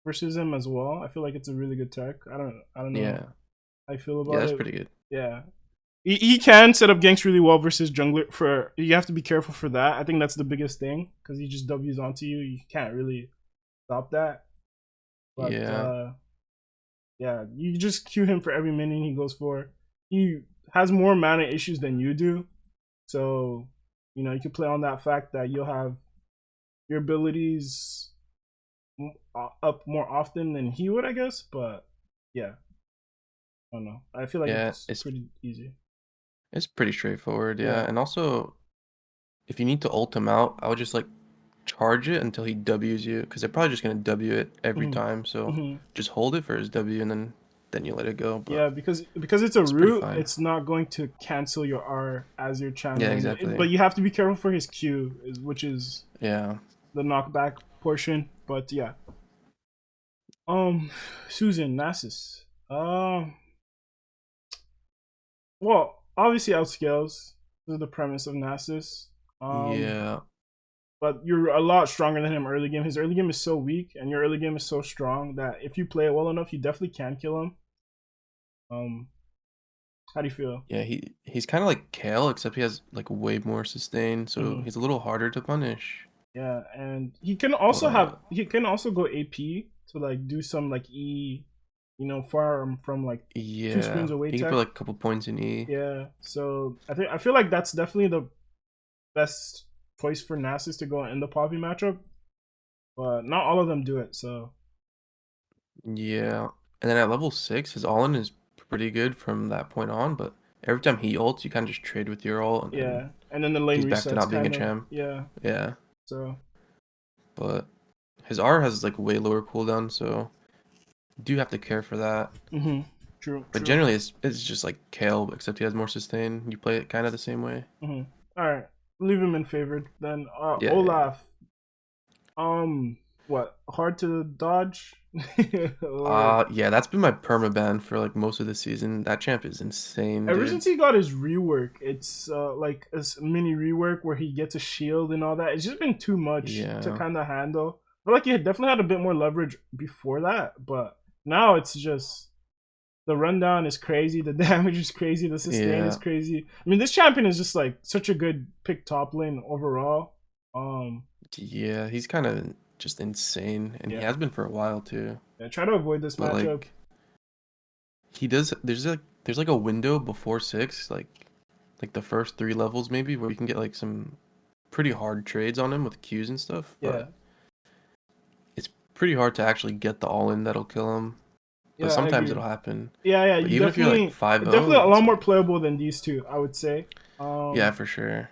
versus him as well. I feel like it's a really good tech. I don't know
Yeah.
how I feel
Yeah,
about
that's
it.
pretty good.
Yeah. He can set up ganks really well versus jungler. For you have to be careful for that. I think that's the biggest thing because he just W's onto you. You can't really stop that. But
Yeah.
yeah, you just queue him for every minion he goes for. He has more mana issues than you do, so you can play on that fact that you'll have your abilities up more often than he would, I guess. But yeah, I don't know. I feel like
Yeah,
it's pretty easy.
it's pretty straightforward, yeah.
Yeah.
And also, if you need to ult him out, I would just like charge it until he W's you, because they're probably just gonna W it every
Hmm.
time. So
Hmm.
just hold it for his W and then you let it go. But
Yeah, because it's a
it's pretty
root,
fine.
it's not going to cancel your R as you're
Yeah,
channeling it.
exactly.
But you have to be careful for his Q, which is
Yeah.
the knockback portion. But yeah. Um, Susan Nasus. Well, obviously outscales. This is the premise of Nasus. Um,
Yeah.
but you're a lot stronger than him early game. His early game is so weak, and your early game is so strong that if you play it well enough, you definitely can kill him. Um, how do you feel?
Yeah, he's kind of like Kale, except he has like way more sustain, so
Hmm.
he's a little harder to punish.
Yeah, and
But
he can also go AP to like do some like farm from like two
yeah,
screens away
he can put
tech.
like a couple points in E.
Yeah, so I feel like that's definitely the best choice for Nasus to go in the Poppy matchup, but not all of them do it. So
Yeah, and then at level 6, his all-in is pretty good from that point on, but every time he ults, you kind of just trade with your ult, and then
Yeah, and then the lane
he's back to
resets,
not being a
kind of.
champ.
Yeah.
Yeah,
So.
but his R has like way lower cooldown, so you do have to care for that.
True.
But
True.
generally, it's just like Kayle, except he has more sustain. You play it kind of the same way.
All right. Leave him in favored. Then
Yeah, yeah.
Olaf. What? Hard to dodge? Or
Yeah, that's been my permaban for like most of the season. That champ is insane,
ever
dude.
since he got his rework, it's like a mini rework where he gets a shield and all that. It's just been too much to
Yeah,
kind of handle. I feel like he had definitely had a bit more leverage before that, but now it's just the rundown is crazy, the damage is crazy, the sustain is
yeah,
crazy. I mean, this champion is just like such a good pick top lane overall.
yeah. He's kind of just insane, and he
Yeah,
has been for a while too.
yeah. Try to avoid this
But
matchup.
like, he does. There's like a window before 6, like the first 3 levels maybe, where you can get like some pretty hard trades on him with Qs and stuff.
Yeah,
But it's pretty hard to actually get the all in that'll kill him. But
yeah, I
sometimes
agree.
it'll happen.
Yeah.
But even if you're like
It's definitely
5-0,
a
it's
lot more
like,
playable than these two, I would say.
yeah, for sure.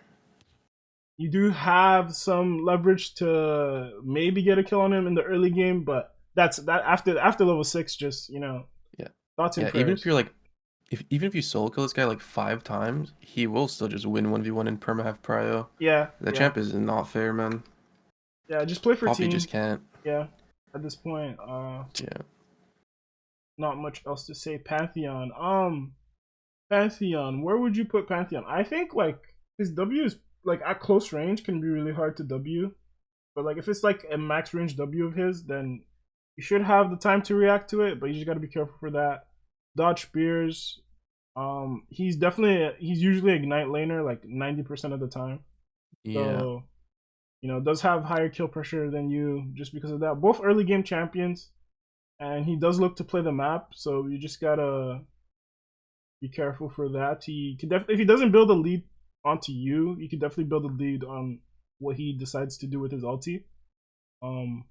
You do have some leverage to maybe get a kill on him in the early game, but that's that after level 6. Just
Yeah.
thoughts and
Yeah, even if
prayers.
you're like, if even if you solo kill this guy like 5 times, he will still just win 1v1 in perma half prio.
Yeah,
That
yeah,
champ is not fair, man.
yeah. Just play for
Poppy
team.
just can't.
Yeah, at this point,
Yeah.
not much else to say. Pantheon. Pantheon. Where would you put Pantheon? I think like his W is like at close range can be really hard to W, but like if it's like a max range W of his, then you should have the time to react to it. But you just got to be careful for that. Dodge spears. He's usually ignite laner like 90% of the time.
Yeah.
So does have higher kill pressure than you just because of that. Both early game champions, and he does look to play the map. So you just gotta be careful for that. He can if he doesn't build a lead onto you, you can definitely build a lead on what he decides to do with his ulti. Um,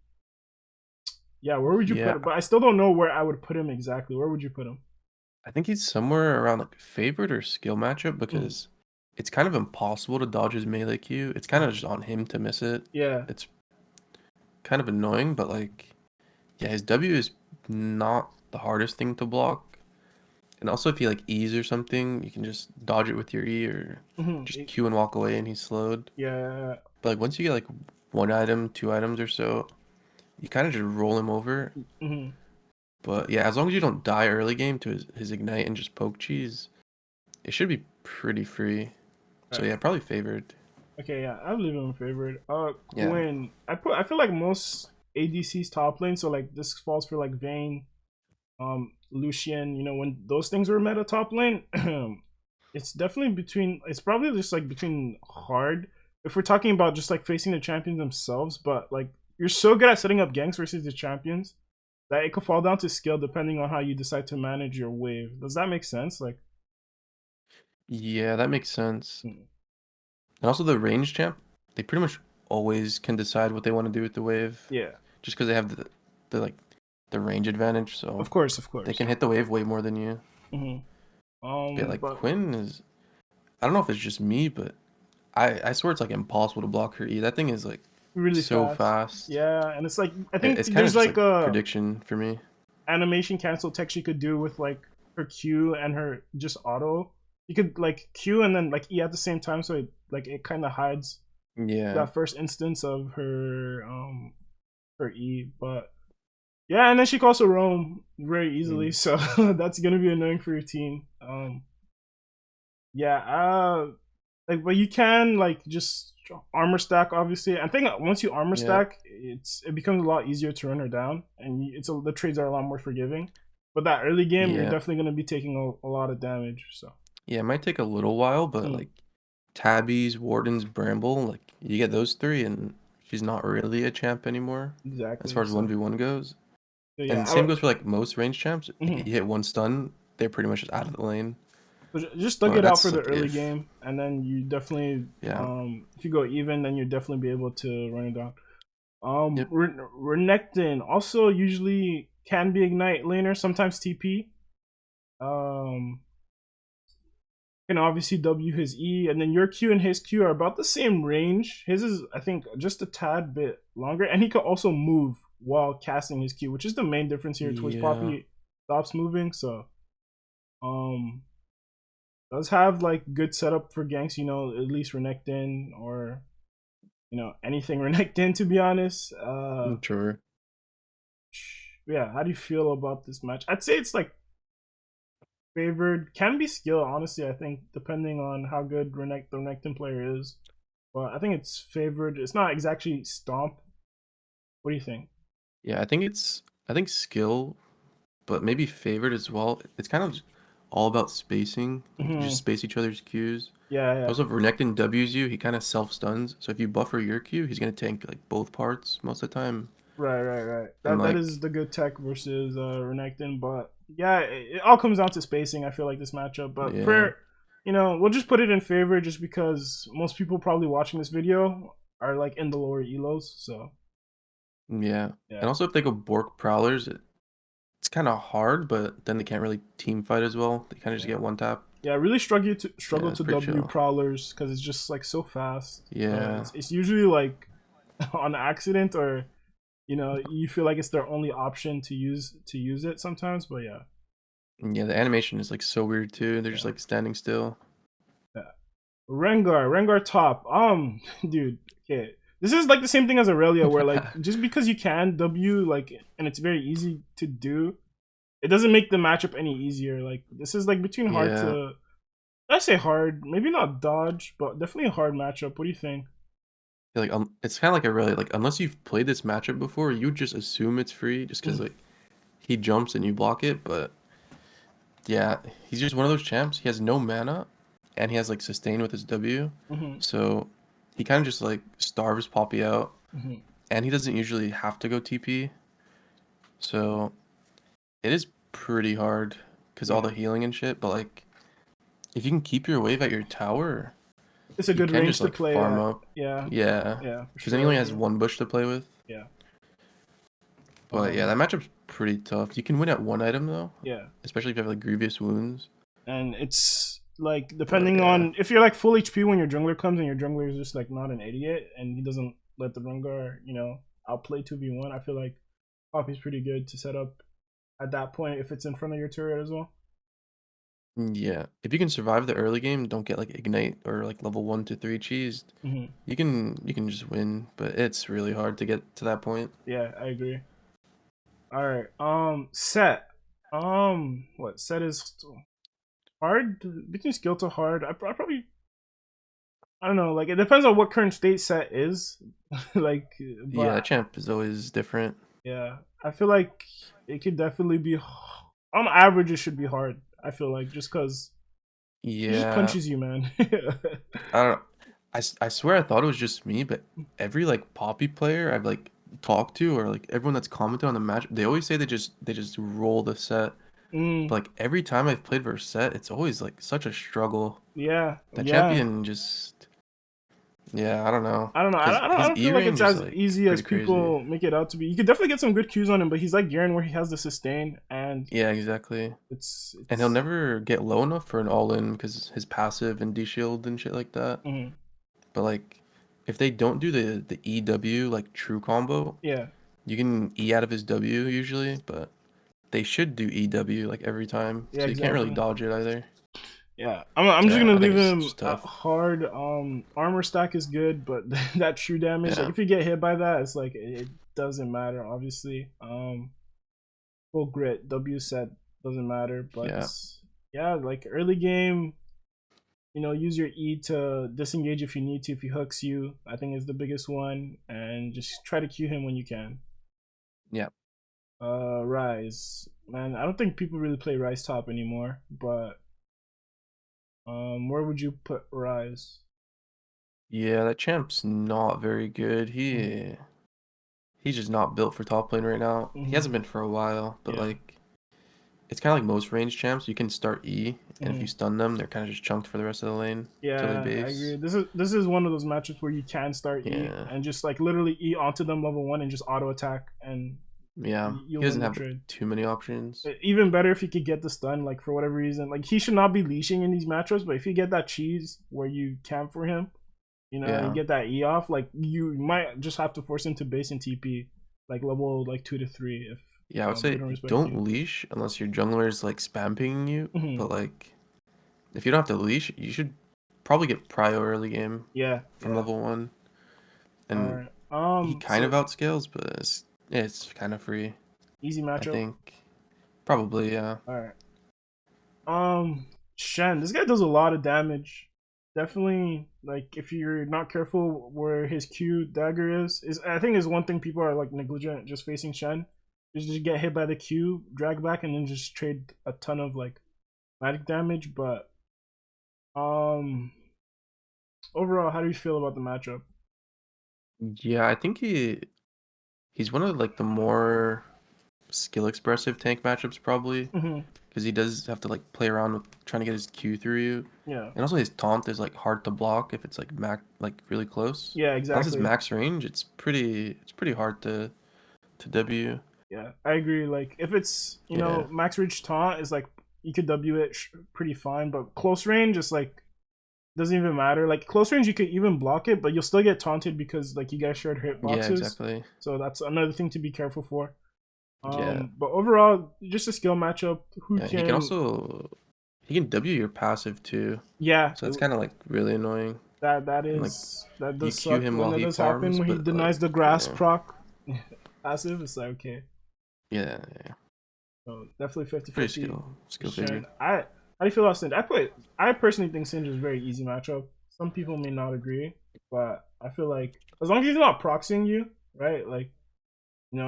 yeah, where would you put
Yeah.
him? But I still don't know where I would put him exactly. Where would you put him?
I think he's somewhere around like favorite or skill matchup
Mm.
because it's kind of impossible to dodge his melee Q. It's kind of just on him to miss it.
Yeah.
It's kind of annoying, but like, yeah, his W is not the hardest thing to block. And also, if he like E's or something, you can just dodge it with your E or just Q and walk away, and he's slowed.
Yeah.
But like once you get like 1 item, 2 items or so, you kind of just roll him over.
hmm
But yeah, as long as you don't die early game to his ignite and just poke cheese, it should be pretty free. So
Right.
yeah, probably favored.
Okay, yeah, I believe him favorite.
Yeah,
Quinn. I feel like most ADC's top lane, so like this falls for like Vayne, Lucian. When those things were meta top lane, it's definitely between. It's probably just like between hard. If we're talking about just like facing the champions themselves, but like you're so good at setting up ganks versus the champions that it could fall down to skill depending on how you decide to manage your wave. Does that make sense? Like,
yeah, that makes sense.
hmm,
And also the range champ, they pretty much always can decide what they want to do with the wave,
yeah,
just because they have the like the range advantage,
of
so
course, of
they
course.
can hit the wave way more than you.
hmm
But yeah, like
but
Quinn is, I don't know if it's just me, but I swear it's like impossible to block her E. That thing is like
really
so
fast.
fast.
Yeah, and it's like I think
It's kind of
there's
just
like
like
a
prediction for me.
animation cancel tech she could do with like her Q and her just auto. You could like Q and then like E at the same time, so it kind of hides
Yeah.
that first instance of her E. But yeah, and then she can also roam very easily,
Mm.
so that's gonna be annoying for your team. Yeah, but you can like just armor stack. Obviously, I think once you armor
Yeah.
stack, it becomes a lot easier to run her down, and the trades are a lot more forgiving. But that early game, you're
Yeah.
definitely gonna be taking a lot of damage. So
Yeah, it might take a little while, but
mm,
like Tabbies, Wardens, Bramble, like you get those three and she's not really a champ anymore as
exactly.
far as 1v1 goes.
So yeah,
And same goes for like most range champs. Like
mhm.
you hit one stun, they're pretty much just out of the lane.
So just thug
But
it out for
that's
the
like
early
if.
game, and then you definitely
Yeah.
if you go even, then you definitely be able to run it down.
Yep.
Renekton also usually can be ignite laner, sometimes TP. Um, can obviously W his E, and then your Q and his Q are about the same range. His is, I think, just a tad bit longer, and he can also move while casting his Q, which is the main difference here. Twitch
Yeah.
Poppy stops moving, so does have like good setup for ganks. You know, at least Renekton or anything Renekton, to be honest.
Sure.
Yeah, how do you feel about this match? I'd say it's like favored, can be skill, honestly. I think depending on how good the Renekton player is, but I think it's favored. It's not exactly stomp. What do you think?
Yeah, I think skill, but maybe favored as well. It's kind of all about spacing. Like you just space each other's Qs.
Yeah, yeah.
Also, if Renekton W's you, he kind of self stuns. So if you buffer your Q, he's gonna tank like both parts most of the time.
Right.
And
That
like,
is the good tech versus Renekton, but yeah, it all comes down to spacing. I feel like this matchup, but
yeah,
for we'll just put it in favor, just because most people probably watching this video are like in the lower elos. So
yeah.
yeah,
And also, if they go Bork Prowlers, it's kind of hard, but then they can't really team fight as well. They kind of just
yeah.
get one tap.
Yeah, I really
Yeah,
struggle
it's
to
pretty
W
chill.
prowlers because it's just like so fast.
Yeah,
It's usually like on accident, or you feel like it's their only option to use it sometimes. But yeah,
yeah. The animation is like so weird too. They're just
yeah,
like standing still.
yeah. Rengar top. Dude, okay. This is like the same thing as Irelia, where like just because you can W like and it's very easy to do, it doesn't make the matchup any easier. Like this is like between hard
Yeah.
to I say hard, maybe not dodge, but definitely a hard matchup. What do you think?
Yeah, like it's kind of like a really like unless you've played this matchup before, you would just assume it's free just because like he jumps and you block it. But yeah, he's just one of those champs. He has no mana, and he has like sustain with his W,
Mm-hmm.
so he kind of just like starves Poppy out,
Mm-hmm.
and he doesn't usually have to go TP. So it is pretty hard because all
Yeah,
the healing and shit. But like if you can keep your wave at your tower,
it's a
you
good
can
range
just
to
like
play
farm
at.
up.
Yeah,
Yeah,
yeah, for
because then he
sure. I
only has
agree.
one bush to play with.
Yeah.
But yeah, that matchup's pretty tough. You can win at one item though,
Yeah,
especially if you have like grievous wounds.
and it's like
But
depending
yeah,
on if you're like full HP when your jungler comes and your jungler is just like not an idiot and he doesn't let the Rengar outplay 2v1. I feel like Poppy's pretty good to set up at that point if it's in front of your turret as well.
yeah. If you can survive the early game, don't get like ignite or like level 1 to 3 cheesed.
Mm-hmm.
You can just win, but it's really hard to get to that point.
Yeah, I agree. All right. Set. What set is hard between skill to hard? I probably I don't know. Like it depends on what current state set is. like,
Yeah,
but
that champ is always different.
yeah, I feel like it could definitely be on average. It should be hard. I feel like just because he just
Yeah,
punches you, man.
I don't. I swear I thought it was just me, but every like Poppy player I've like talked to or like everyone that's commented on the match, they always say they just roll the set.
mm,
But like every time I've played versus set, it's always like such a struggle.
yeah,
That
yeah.
champion just, yeah, I don't know,
I don't know.
because
I
his
don't
E
feel like it's
range is
as
like
easy as
pretty crazy.
people make it out to be. You could definitely get some good cues on him, but he's like Garen, where he has the sustain, and
Yeah, exactly. And he'll
it's.
never get low enough for an all-in because his passive and D-shield and shit like that.
Mm,
But like, if they don't do the EW like true combo,
yeah,
you can E out of his W usually, but they should do EW like every time,
yeah,
so you can't really
exactly.
dodge it either.
Yeah, I'm just
So
gonna
I think
leave
it's
him
just
at
tough.
hard. Armor stack is good, but that true damage, like
Yeah,
if you get hit by that, it's like it doesn't matter. Obviously, full grit W set doesn't matter, but
yeah,
yeah, like early game, use your E to disengage if you need to. If he hooks you, I think is the biggest one, and just try to Q him when you can.
yeah.
Rise, man. I don't think people really play Rise top anymore, but where would you put Rise?
Yeah, that champ's not very good.
Mm-hmm.
He's just not built for top lane right now. He
Mm-hmm.
hasn't been for a while, but
Yeah.
like it's kind of like most range champs. You can start E, and if
Mm-hmm.
you stun them, they're kind of just chunked for the rest of the lane till they
Yeah, I agree.
base.
This is one of those matches where you can start E
Yeah,
and just like literally E onto them level 1 and just auto attack and
Yeah,
you'll
he
win
doesn't
the
have
trade.
too many options.
Even better if he could get the stun, like for whatever reason. Like he should not be leashing in these matchups, but if you get that cheese where you camp for him, you
Yeah,
get that E off, like you might just have to force him to base and TP, like level like 2 to 3 if
yeah, I would
they
say
don't respect you.
don't leash unless your jungler is like spam pinging you.
Hmm.
But like, if you don't have to leash, you should probably get prio early game
Yeah,
from
yeah.
level 1.
All
And
right.
he kind of
So
outscales, but it's kind of free.
easy
I
matchup.
think probably, yeah.
All right. Shen, this guy does a lot of damage. Definitely, like if you're not careful where his Q dagger is I think is one thing people are like negligent just facing Shen. Just get hit by the Q, drag back, and then just trade a ton of like magic damage. But um, overall, how do you feel about the matchup?
Yeah, I think he's one of like the more skill expressive tank matchups probably,
Hmm.
because he does have to like play around with trying to get his Q through you.
Yeah,
And also his taunt is like hard to block if it's like like really close.
yeah,
Unless it's
exactly.
max range, it's pretty hard to W.
Yeah, I agree. Like if it's
Yeah.
max reach taunt is like you could W it pretty fine, but close range is like doesn't even matter. Like close range, you could even block it, but you'll still get taunted because like you guys shared hit
Yeah,
boxes.
exactly.
So that's another thing to be careful for.
Yeah.
But overall, just a skill matchup. Who
Yeah, he can
can?
also he can W your passive too.
Yeah,
So that's kind of like really annoying.
that
And like
is that
you
does
Q
suck
him
when
while
that
he
does happen.
farms,
When he
but like
denies the grass
yeah.
proc passive, it's like okay.
Yeah, yeah.
So definitely
It's pretty
50-50
skill
Shen.
figured.
How do you feel about Singe? I personally think Singe is a very easy matchup. Some people may not agree, but I feel like as long as he's not proxying you, right? Like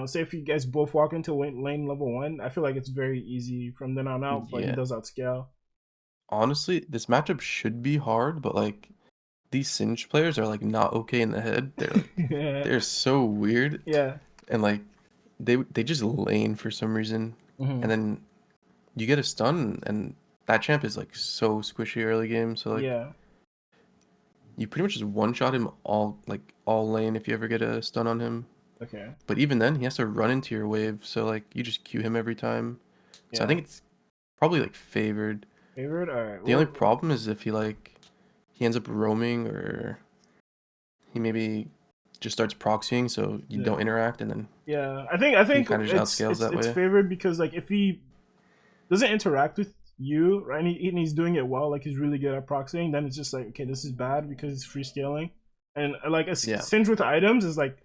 say if you guys both walk into lane level 1, I feel like it's very easy from then on out. But he
Yeah.
does outscale.
Honestly, this matchup should be hard, but like these Singed players are like not okay in the head.
Yeah,
They're so weird,
yeah,
and like they just lane for some reason,
hmm
and then you get a stun, and that champ is like so squishy early game. So like
yeah.
you pretty much just one shot him all lane if you ever get a stun on him.
Okay,
But even then, he has to run into your wave, so like you just Q him every time. So I
yeah.
think it's probably like favored.
Favorite. All right.
The only
Well,
problem is if he ends up roaming or he maybe just starts proxying so you
yeah,
don't interact and then
yeah. I think
he kind of just
it's
outscales
it's
that
it's
way.
favored because like if he doesn't interact with you, right? And he's doing it well, like he's really good at proxying. Then it's just like, okay, this is bad because it's free scaling, and like a
Yeah.
Singe with items is like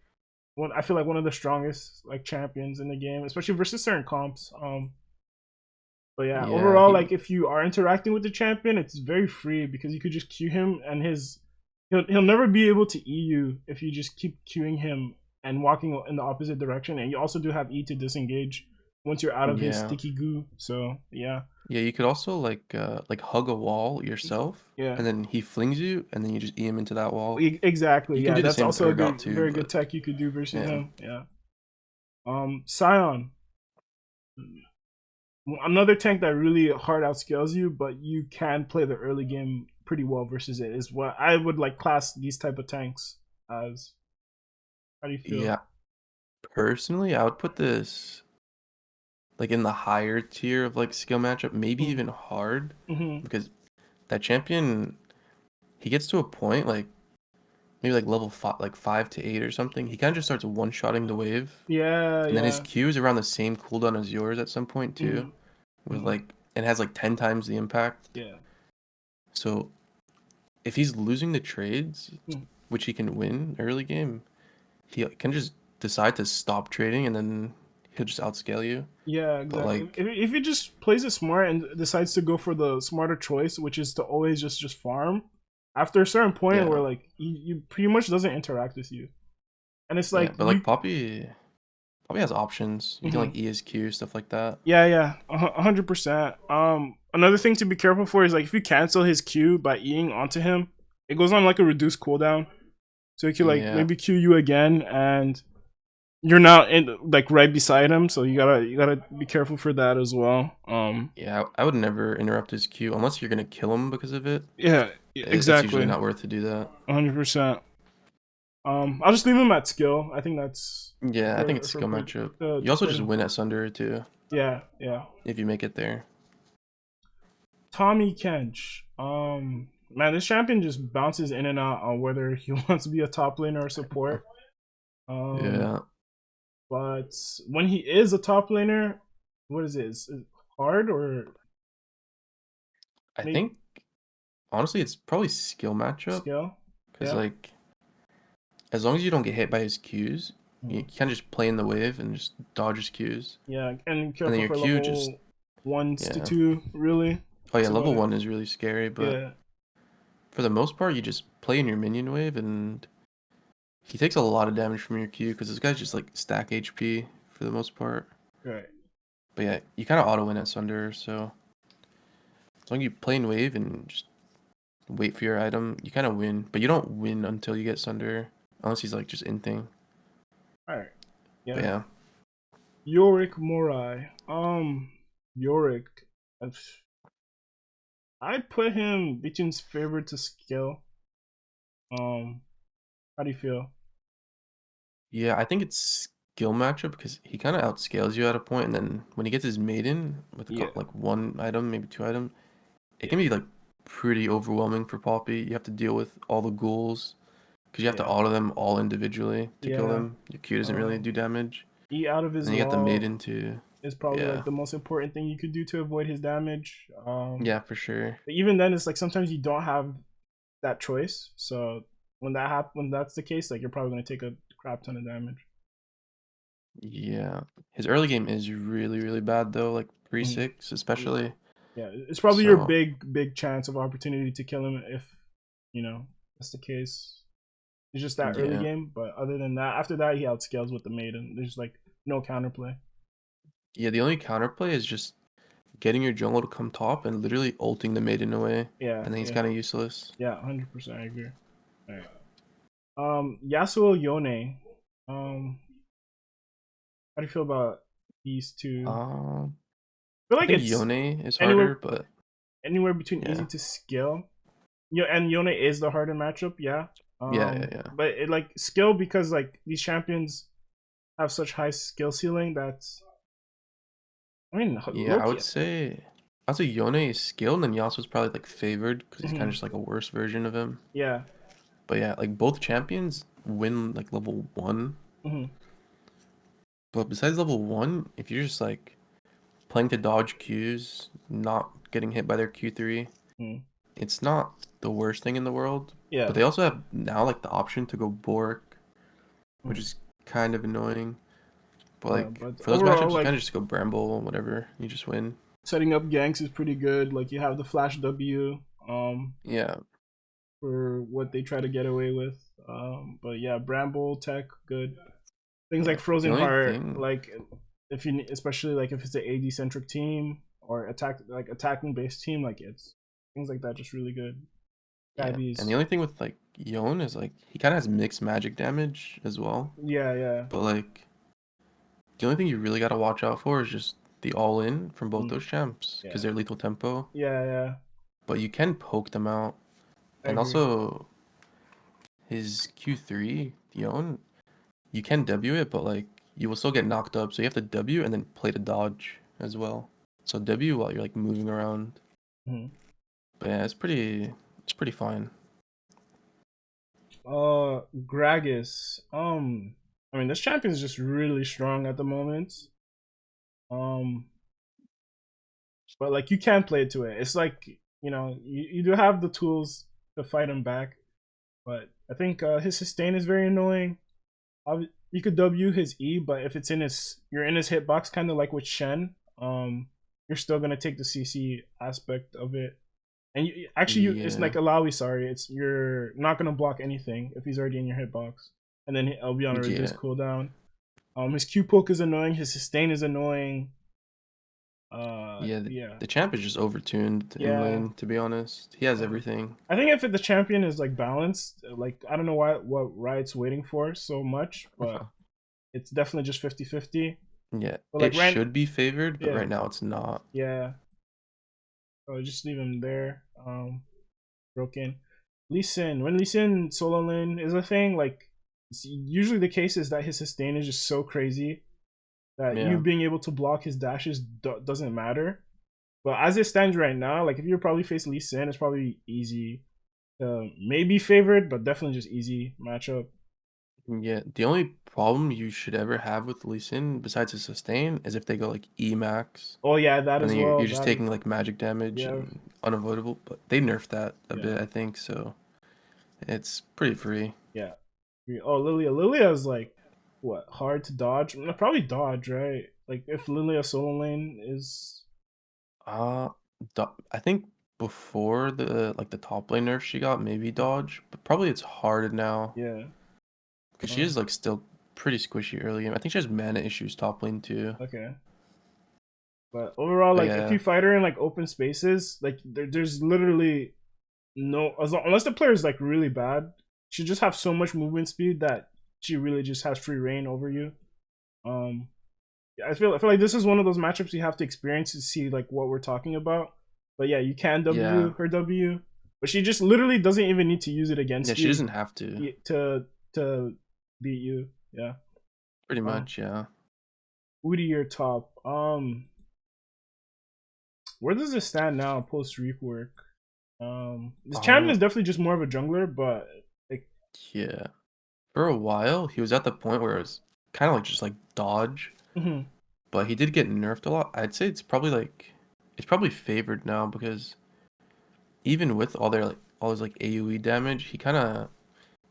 one. I feel like one of the strongest like champions in the game, especially versus certain comps. But yeah,
Yeah,
overall, like if you are interacting with the champion, it's very free because you could just queue him and he'll never be able to E you if you just keep queuing him and walking in the opposite direction. And you also do have E to disengage once you're out of his
yeah.
sticky goo. So yeah,
Yeah, you could also like hug a wall yourself
yeah,
and then he flings you and then you just E him into that wall.
exactly.
You can
Yeah,
do the
that's
same with
also a
Urgot
good,
too,
very good
but
tech you could do versus
yeah.
him. Yeah. Scion, another tank that really hard outscales you, but you can play the early game pretty well versus it is what I would like class these type of tanks as. How do you feel?
Yeah. Personally, I would put this like in the higher tier of like skill matchup, maybe even hard
Mm-hmm.
because that champion he gets to a point like maybe like level 5 to 8 or something. He kind of just starts one-shotting the wave,
Yeah,
and then his
yeah.
Q is around the same cooldown as yours at some point too,
Mm-hmm.
with
Mm-hmm.
like it has like 10 times the impact.
Yeah.
So if he's losing the trades,
Mm.
which he can win early game, he can just decide to stop trading and then he'll just outscale you.
Yeah,
But
exactly.
like,
If he just plays it smart and decides to go for the smarter choice, which is to always just farm, after a certain point
yeah,
where like he pretty much doesn't interact with you, and it's
yeah.
like
But like Poppy has options. You can
Mhm.
like ESQ stuff like that.
Yeah, yeah, 100%. Another thing to be careful for is like if you cancel his Q by Eing onto him, it goes on like a reduced cooldown, so he can like
Yeah,
maybe Q you again, and you're now in like right beside him, so you gotta be careful for that as well.
yeah. I would never interrupt his Q unless you're gonna kill him because of it.
Yeah,
It's usually
exactly,
not worth to do that.
100%. I'll just leave him at skill. I think that's
Yeah, I think it's
for
skill matchup.
to
You also
put
just
him.
win at Sunder too,
Yeah, yeah.
if you make it there.
Tahm Kench. Man, this champion just bounces in and out on whether he wants to be a top laner or support. Um,
Yeah,
but when he is a top laner, what is it? Is it hard or
I
maybe
think honestly it's probably skill matchup
skill?
because
Yeah.
like as long as you don't get hit by his Qs, you
Mhm.
can just play in the wave and just dodge his Qs,
Yeah, and
and then
careful
your
for
Q just
level 1s to
yeah.
2, really.
Oh yeah,
That's about
level
it.
1 is really scary, but
Yeah,
for the most part, you just play in your minion wave, and he takes a lot of damage from your Q because this guy's just like stack HP for the most part.
right.
But yeah, you kind of auto win at Sunder, so as long as you play in wave and just wait for your item, you kind of win. But you don't win until you get Sunder, unless he's like just inting.
Alright.
But
Yeah.
yeah,
Yorick Morai. Yorick. I'd put him between favorite to skill. How do you feel?
yeah, I think it's skill matchup because he kind of outscales you at a point, and then when he gets his maiden with
Yeah,
like one item, maybe two items, it
yeah,
can be like pretty overwhelming for Poppy. You have to deal with all the ghouls because you have to
yeah,
auto them all individually to kill
yeah.
them. Your Q doesn't really
Um,
do damage.
eat out of
And
his
then you got the
wall
maiden too.
is probably
Yeah.
like the most important thing you could do to avoid his damage.
Yeah, for sure.
But even then, it's like sometimes you don't have that choice. So when that's the case, like you're probably gonna take a crap ton of damage.
Yeah. His early game is really, really bad though, like
Mhm.
3-6
Yeah,
especially.
yeah. It's probably your
So
big chance of opportunity to kill him if that's the case. It's just that early
yeah.
game, but other than that, after that he outscales with the maiden. There's like no counterplay.
Yeah, the only counterplay is just getting your jungle to come top and literally ulting the maiden away.
Yeah,
And then he's
yeah,
kinda useless.
yeah. 100%, I agree. All right. Yasuo Yone. How do you feel about these two?
Um
I feel
I
like
think
it's
Yone is
anywhere
harder, but
anywhere between
yeah.
easy to skill. Yeah, and Yone is the harder matchup. Yeah.
Yeah, yeah, yeah.
But it like skill because like these champions have such high skill ceiling that I mean
Yeah,
Loki.
I'd say Yone is skilled and Yasuo's probably like favored because he's kinda
Mhm.
just like a worse version of him.
Yeah.
But yeah, like both champions win like level 1.
Hmm.
But besides level 1, if you're just like playing to dodge Qs, not getting hit by their Q3,
Hmm.
it's not the worst thing in the world. But
Yeah.
they also have now like the option to go Bork, which
Mhm.
is kind of annoying. But
Yeah.
like
But
for those
overall,
matchups, you
like
kind of just go Bramble, whatever. You just win.
setting up ganks is pretty good. Like you have the flash W. Um,
Yeah.
for what they try to get away with. But yeah, Bramble tech good. Things
Yeah.
like
The
Frozen
only
Heart,
thing,
like if you especially like if it's an AD centric team or attacking based team, like it's things like that just really good.
yeah. And
Gabby's
the only thing with like Yone is like he kind of has mixed magic damage as well.
yeah, yeah.
But like the only thing you really got to watch out for is just the all in from both
Mm,
those champs because
yeah.
they're lethal tempo.
Yeah, yeah.
But you can poke them out.
I
And
agree.
also his Q3, Dion, you can W it, but like you will still get knocked up. So you have to W and then play to dodge as well. So W while you're like moving around.
Mhm.
But yeah, it's pretty fine.
Gragas. I mean this champion is just really strong at the moment. Um, but like you can play to it. It's like you do have the tools to fight him back, but I think his sustain is very annoying. You could W his E, but if you're in his hitbox, kind of like with Shen. You're still gonna take the CC aspect of it, and it's like
Yeah.
Illaoi. Sorry, it's you're not gonna block anything if he's already in your hitbox, and then he'll be on a
Yeah.
reduced cooldown. His Q poke is annoying. His sustain is annoying.
Yeah,
Yeah,
the champ is just overtuned in
yeah.
lane, to be honest. He has
Um,
everything.
I think if the champion is like balanced, like I don't know what Riot's waiting for so much, but it's definitely just 50-50.
Yeah,
But like
it
right,
should be favored, but
yeah,
right now it's not.
yeah. So just leave him there. Broken. Lee Sin. When Lee Sin solo lane is a thing, like usually the case is that his sustain is just so crazy that you
Yeah.
being able to block his dashes doesn't matter. But as it stands right now, like if you're probably face Lee Sin, it's probably easy. Maybe favored, but definitely just easy matchup.
Yeah, the only problem you should ever have with Lee Sin, besides his sustain, is if they go like E max,
Oh yeah, that
and
as
then
well.
you're just
That is,
taking like magic damage
yeah,
and unavoidable. But they nerfed that a bit,
yeah,
I think, so it's pretty free.
yeah. Oh, Lillia is like what, hard to dodge? Probably dodge, right? Like if Lillia solo lane is,
Uh, I think before the top lane nerf she got, maybe dodge, but probably it's hard now
yeah.
because she
Uh,
is like still pretty squishy early game. I think she has mana issues top lane too.
okay. But overall,
But
like if
yeah,
you fight her in like open spaces, like there's literally no, unless the player is like really bad, she just have so much movement speed that she really just has free reign over you. Um, yeah, I feel like this is one of those matchups you have to experience to see like what we're talking about. But yeah, you can
yeah,
W her W, but she just literally doesn't even need to use it
yeah.
against
She
you
doesn't have to.
to beat you. Yeah.
Pretty
Um,
much, yeah.
who to your top? Where does it stand now post rework? This champion
Uh,
is definitely just more of a jungler, but like,
yeah. For a while, he was at the point where it was kind of like just like dodge,
mhm,
but he did get nerfed a lot. I'd say it's probably favored now because even with all his like AoE damage, he kind of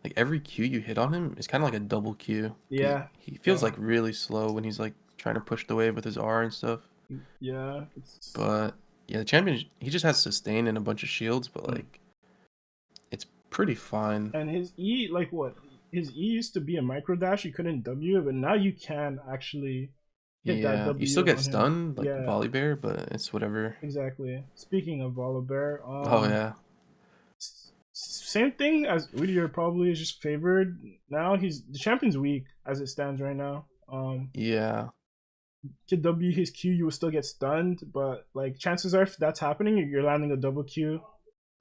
like every Q you hit on him is kind of like a double Q because
yeah,
he feels
yeah,
like really slow when he's like trying to push the wave with his R and stuff.
yeah. It's
But yeah, the champion he just has sustain and a bunch of shields, but
mm.
like it's pretty fine.
And his E, like what? His E used to be a micro dash. You couldn't W it, but now you can actually hit that
Yeah, you still
W
get
on him.
stunned like
Yeah,
Volibear, but it's whatever.
exactly. Speaking of Volibear,
Oh yeah,
same thing as Udyr probably is just favored. Now he's the champion's weak as it stands right now.
yeah,
Could W his Q, you will still get stunned, but like chances are if that's happening, you're landing a double Q.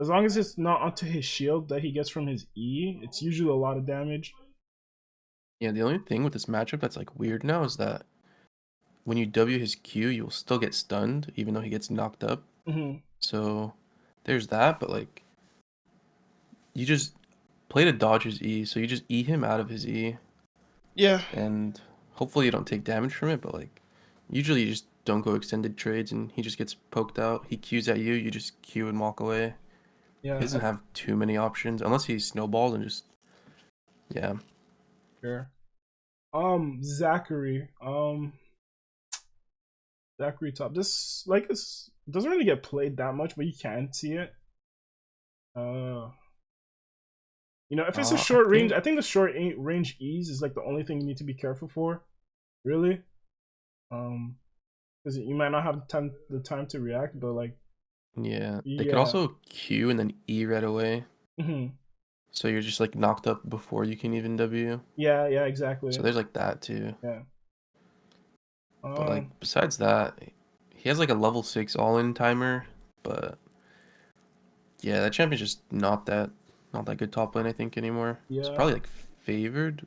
As long as it's not onto his shield that he gets from his E, it's usually a lot of damage.
yeah. The only thing with this matchup that's like weird now is that when you W his Q, you'll still get stunned even though he gets knocked up.
Hmm.
So there's that, but like you just play to dodge his E, so you just E him out of his E,
Yeah,
and hopefully you don't take damage from it. But like usually you just don't go extended trades, and he just gets poked out. He Qs at you, you just Q and walk away. He
yeah,
doesn't have too many options unless he snowballs and just yeah.
sure. Zachary. Zachary top. This like this doesn't really get played that much, but you can see it. Uh, if it's a
I
short range,
think
I think the short range ease is like the only thing you need to be careful for. Really. Because you might not have the time to react, but like,
yeah. They could
yeah.
also Q and then E right away.
Hmm.
So you're just like knocked up before you can even W.
Yeah, yeah,
So
exactly.
there's like that too.
Yeah.
But like
Um,
besides that, he has like a level 6 all-in timer, but yeah, that champion's just not that good top lane I think anymore. He's
yeah.
probably like favored,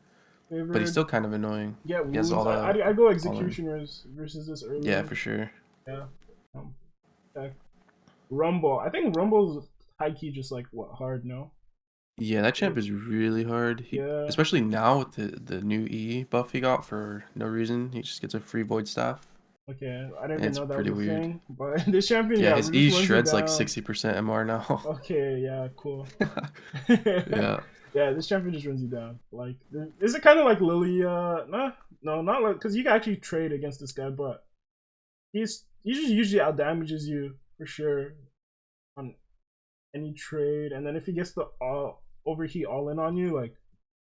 but he's
Favored.
still kind of annoying.
Get
He has all
wounds. I
the
I, I go
all in.
executioners versus this
Yeah,
early.
for sure.
Yeah. Um, okay. Rumble. I think Rumble's high key just like what hard, no?
Yeah, that champ is really hard.
Yeah.
Especially now with the new E buff he got for no reason. He just gets a free void staff,
Okay. I didn't
and
even
it's
know that was
pretty
a
weird.
thing. But this champion,
Yeah,
yeah,
his
just
E
runs you
shreds like
down.
60% MR now.
Okay, yeah, cool.
Yeah.
Yeah, this champion just runs you down. Like, is it kind of like Lillia? Nah, no, not like because you can actually trade against this guy, but he just usually out damages you for sure on any trade, and then if he gets the overheat all in on you, like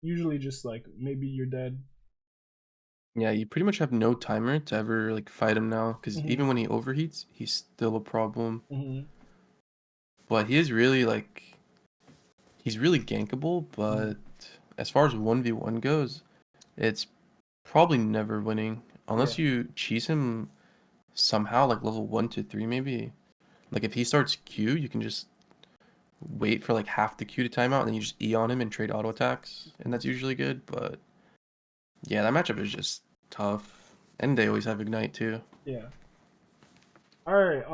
usually just like maybe you're dead.
Yeah, you pretty much have no timer to ever like fight him now, because
Hmm.
even when he overheats, he's still a problem.
Hmm.
But he is really like he's really gankable,
Hmm.
but as far as 1v1 goes, it's probably never winning
Yeah.
unless you cheese him somehow like level 1 to 3 maybe. Like if he starts Q, you can just wait for like half the queue to timeout, and then you just E on him and trade auto attacks, and that's usually good. But yeah, that matchup is just tough, and they always have ignite too.
Yeah. All right.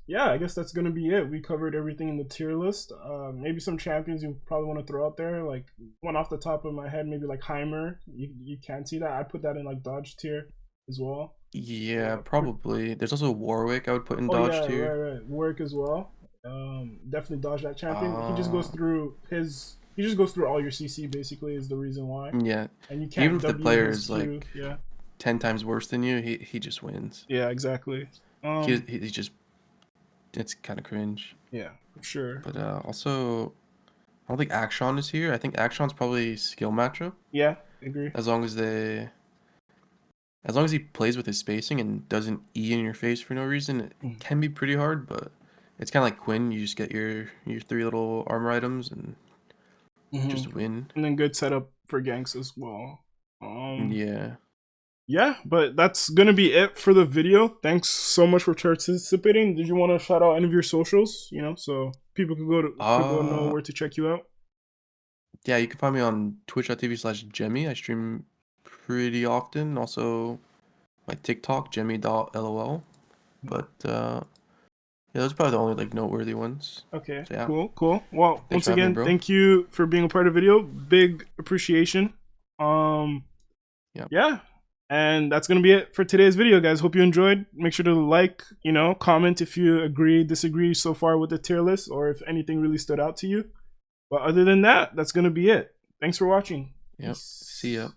Yeah, I guess that's gonna be it. We covered everything in the tier list. Maybe some champions you probably want to throw out there, like one off the top of my head, maybe like Heimer. You can see that. I put that in like dodge tier as well.
Yeah, probably. There's also Warwick I would put in
Oh
dodge
yeah,
tier.
right. Work as well. Definitely dodge that champion. He just goes
Uh,
through his. He just goes through all your CC basically is the reason why,
yeah.
and you
Even
can't
if the
W
player
his
is
Q.
like
Yeah.
10 times worse than you, he just wins.
Yeah, exactly.
He just it's kind of cringe.
Yeah, for sure.
But also, I don't think Akshan is here. I think Akshan's probably skill matchup
Yeah, agree.
as long as he plays with his spacing and doesn't E in your face for no reason. It
Mm.
can be pretty hard, but it's kind of like Quinn. You just get your 3 little armor items and
Mm-hmm.
just win.
And then good setup for ganks as well.
Yeah.
Yeah, but that's gonna be it for the video. Thanks so much for participating. Did you want to shout out any of your socials? So people could go know
Uh,
where to check you out.
yeah, you can find me on twitch.tv/Gemi. I stream pretty often. Also, my TikTok, Gemi.lol. But yeah, those are probably the only like noteworthy ones.
Okay,
So yeah,
cool. Well,
thanks
once
for having me,
again,
bro.
thank you for being a part of the video. Big appreciation.
Yeah.
Yeah. And that's gonna be it for today's video, guys. Hope you enjoyed. Make sure to like, comment if you agree, disagree so far with the tier list, or if anything really stood out to you. But other than that, that's gonna be it. Thanks for watching.
Yep. See ya.
Peace.